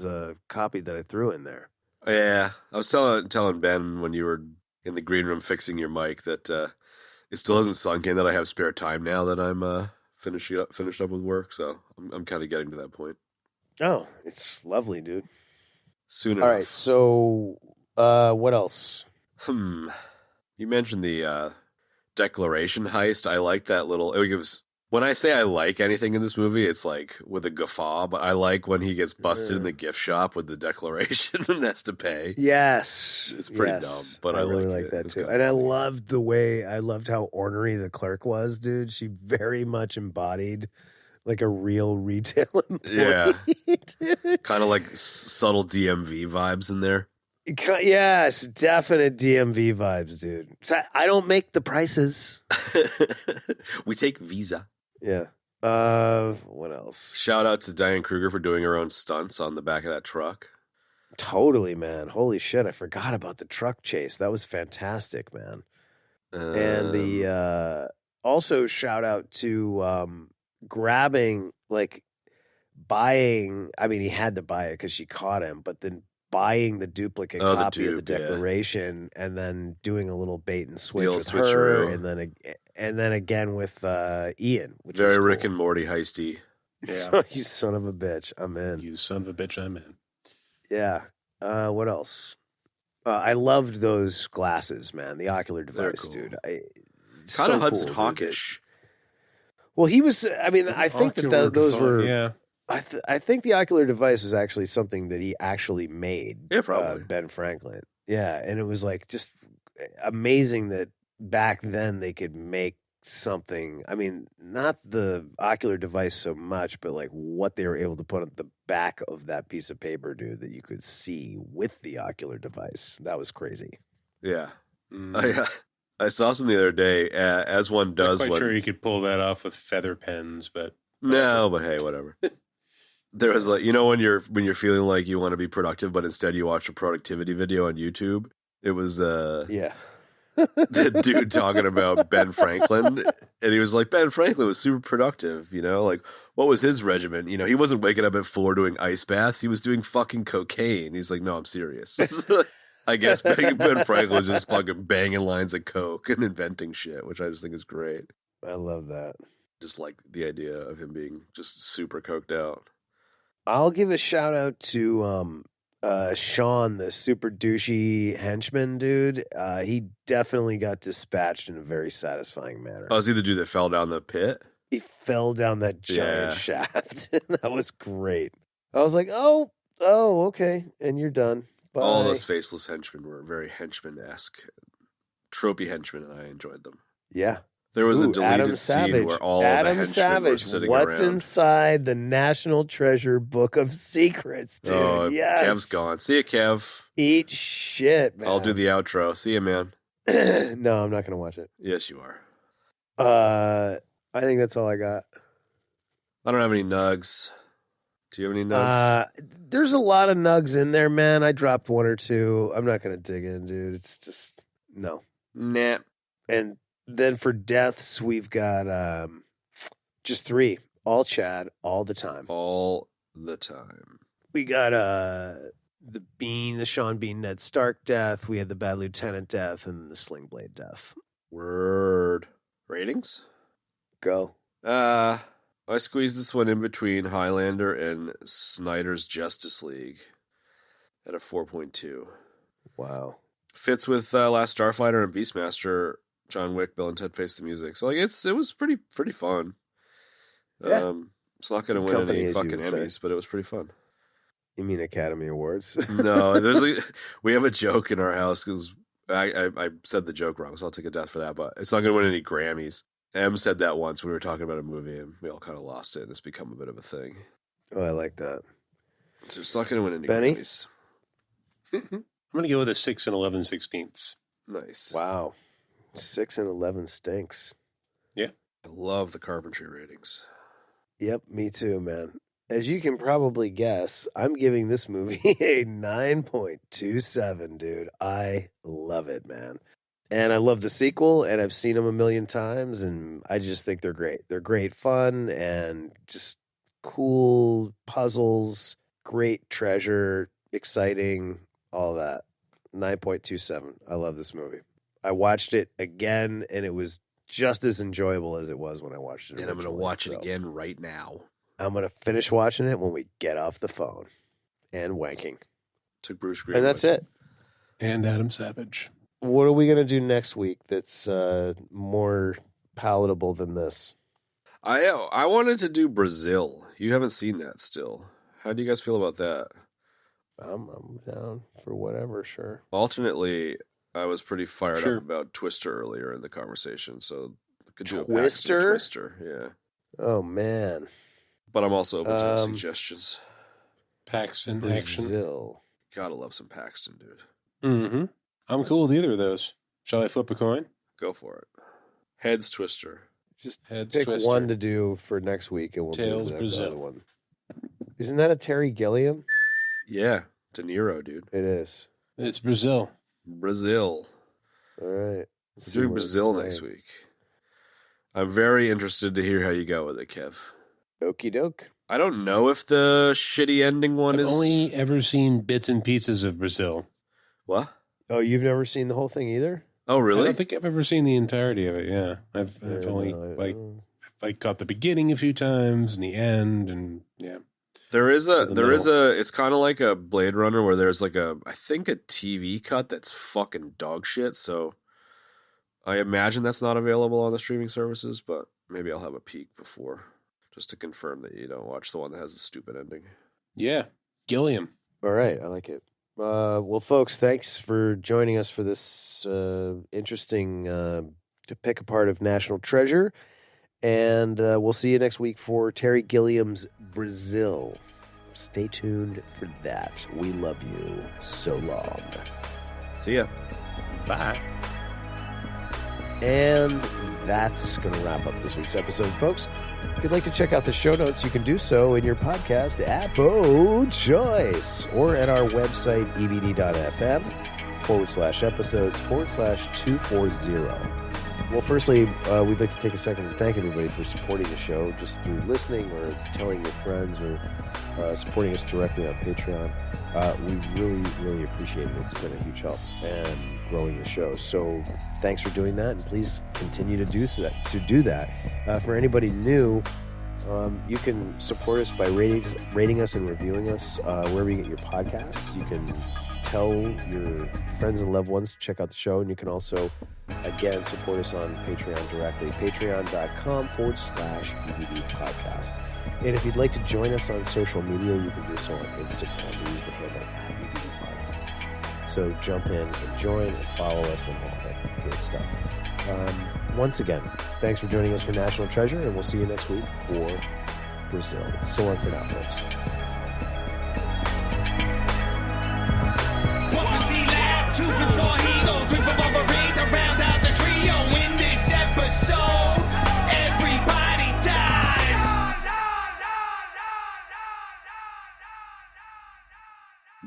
a copy that I threw in there. Yeah, I was telling Ben when you were in the green room fixing your mic that it still hasn't sunk in that I have spare time now that I'm finished up with work. So I'm kind of getting to that point. Oh, it's lovely, dude. Soon All enough. right, so what else? You mentioned the Declaration heist. I like that little. It gives. When I say I like anything in this movie, it's like with a guffaw, but I like when he gets busted in the gift shop with the Declaration and has to pay. Yes. It's pretty dumb, but I really like like it. that It's too. kinda And funny. I loved how ornery the clerk was, dude. She very much embodied like a real retail employee. Yeah. Dude. Kind of like subtle DMV vibes in there. Yes, definite DMV vibes, dude. So I don't make the prices. We take Visa. Yeah. What else? Shout out to Diane Kruger for doing her own stunts on the back of that truck. Totally, man. Holy shit, I forgot about the truck chase. That was fantastic, man. And the also shout out to grabbing, like buying. I mean, he had to buy it because she caught him, but then buying the duplicate copy of the Declaration, and then doing a little bait and switch with her, switcheroo. and then again with Ian, which very was cool. Rick and Morty heisty. Yeah. So, you son of a bitch, I'm in. You son of a bitch, I'm in. Yeah. What else? I loved those glasses, man. The ocular device, cool. dude. Kind of Hudson Hawkish. Well, he was. I mean, I think that those were. Yeah. I think the ocular device was actually something that he actually made. Yeah, probably. Ben Franklin. Yeah, and it was like just amazing that back then they could make something. I mean, not the ocular device so much, but like what they were able to put on the back of that piece of paper, dude, that you could see with the ocular device. That was crazy. Yeah. I saw some the other day, as one does. I'm quite sure you could pull that off with feather pens, but no, but hey, whatever. There was like, you know, when you're feeling like you want to be productive, but instead you watch a productivity video on YouTube. It was yeah. the dude talking about Ben Franklin, and he was like, Ben Franklin was super productive, you know, like what was his regimen? You know, he wasn't waking up at 4 doing ice baths, he was doing fucking cocaine. He's like, no, I'm serious. I guess Ben Franklin was just fucking banging lines of coke and inventing shit, which I just think is great. I love that. Just like the idea of him being just super coked out. I'll give a shout out to Sean, the super douchey henchman dude. He definitely got dispatched in a very satisfying manner. Oh, was he the dude that fell down the pit? He fell down that giant shaft. That was great. I was like, oh, okay. And you're done. Bye. All those faceless henchmen were very henchman-esque. Tropey henchmen, and I enjoyed them. Yeah. There was a deleted Adam scene Savage. where all Adam the henchmen Savage. were sitting What's around. inside the National Treasure Book of Secrets, dude? Oh, yes. Kev's gone. See ya, Kev. Eat shit, man. I'll do the outro. See ya, man. No, I'm not going to watch it. Yes, you are. I think that's all I got. I don't have any nugs. Do you have any nugs? There's a lot of nugs in there, man. I dropped one or two. I'm not going to dig in, dude. It's just, no. Nah. And then for deaths, we've got just 3. All Chad, all the time. All the time. We got the Sean Bean, Ned Stark death. We had the Bad Lieutenant death and the Sling Blade death. Word. Ratings? Go. I squeezed this one in between Highlander and Snyder's Justice League at a 4.2. Wow. Fits with Last Starfighter and Beastmaster, John Wick, Bill and Ted Face the Music. So like it was pretty fun. Yeah. It's not going to win Company, any as you fucking would say. Emmys, but it was pretty fun. You mean Academy Awards? No, we have a joke in our house because I said the joke wrong, so I'll take a death for that. But it's not going to win any Grammys. Em said that once when we were talking about a movie, and we all kind of lost it, and it's become a bit of a thing. Oh, I like that. So it's not going to win any Benny? Grammys. I'm going to go with a 6 and 11/16. Nice. Wow. 6 and 11 stinks. Yeah. I love the carpentry ratings. Yep, me too, man. As you can probably guess, I'm giving this movie a 9.27, dude. I love it, man. And I love the sequel, and I've seen them a million times, and I just think they're great. They're great fun and just cool puzzles, great treasure, exciting, all that. 9.27. I love this movie. I watched it again, and it was just as enjoyable as it was when I watched it. And I'm going to watch it again right now. I'm going to finish watching it when we get off the phone and wanking. Took Bruce Greenwood. And that's it. And Adam Savage. What are we going to do next week that's more palatable than this? I wanted to do Brazil. You haven't seen that still. How do you guys feel about that? I'm down for whatever, sure. Alternately, I was pretty fired up about Twister earlier in the conversation, so I could do a Twister? Twister, yeah. Oh, man. But I'm also open to suggestions. Paxton Brazil. action. Gotta love some Paxton, dude. Mm-hmm. I'm cool with either of those. Shall I flip a coin? Go for it. Heads Twister. Just Heads pick Twister. one to do for next week, and we'll Tails do the Brazil. other one. Isn't that a Terry Gilliam? Yeah, De Niro, dude. It is. It's Brazil. Brazil. All right. Let's do Brazil next week. I'm very interested to hear how you go with it, Kev. Okie doke. I don't know if the shitty ending one I've is... only ever seen bits and pieces of Brazil. What? Oh, you've never seen the whole thing either? Oh, I really? don't think I've ever seen the entirety of it. Yeah, I've only caught the beginning a few times and the end, and yeah. It's kind of like a Blade Runner where there's like I think a TV cut that's fucking dog shit. So I imagine that's not available on the streaming services, but maybe I'll have a peek before just to confirm that you don't watch the one that has the stupid ending. Yeah, Gilliam. All right, I like it. Well, folks, thanks for joining us for this interesting to pick apart of National Treasure. And we'll see you next week for Terry Gilliam's Brazil. Stay tuned for that. We love you. So long. See ya. Bye. And that's going to wrap up this week's episode, folks. If you'd like to check out the show notes, you can do so in your podcast app of choice or at our website, ebd.fm/episodes/240. Well, firstly, we'd like to take a second to thank everybody for supporting the show, just through listening or telling your friends or supporting us directly on Patreon. We really, really appreciate it. It's been a huge help and growing the show. So thanks for doing that, and please continue to do that. For anybody new, you can support us by rating us and reviewing us wherever you get your podcasts. You can tell your friends and loved ones to check out the show, and you can also, again, support us on Patreon directly, patreon.com/EBD podcast. And if you'd like to join us on social media, you can do so on Instagram. We use the handle @EBD podcast. So jump in and join and follow us and all that great stuff. Once again, thanks for joining us for National Treasure, and we'll see you next week for Brazil. So long for now, folks. Episode, everybody dies.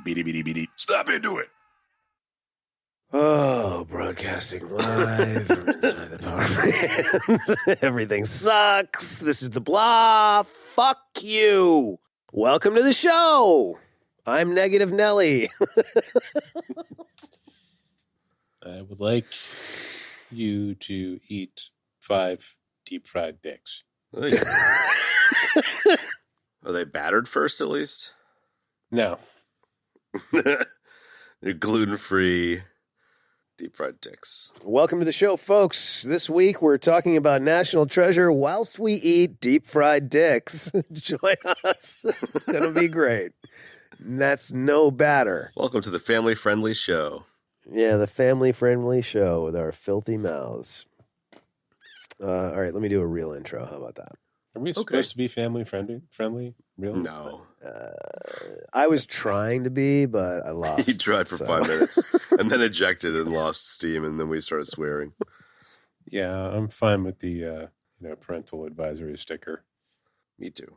Beady, beady, beady. Stop into it. Oh, broadcasting live from inside the power bands. Everything sucks. This is the blah. Fuck you. Welcome to the show. I'm Negative Nelly. I would like you to eat 5 deep fried dicks. Are they battered first, at least? No. They're gluten-free deep fried dicks. Welcome to the show, folks. This week we're talking about National Treasure whilst we eat deep fried dicks. Join us. It's going to be great. And that's no batter. Welcome to the family-friendly show. Yeah, the family-friendly show with our filthy mouths. All right, let me do a real intro. How about that? Are we supposed to be family friendly? Really? No. I was trying to be, but I lost. He tried for 5 minutes and then ejected and lost steam, and then we started swearing. Yeah, I'm fine with the parental advisory sticker. Me too.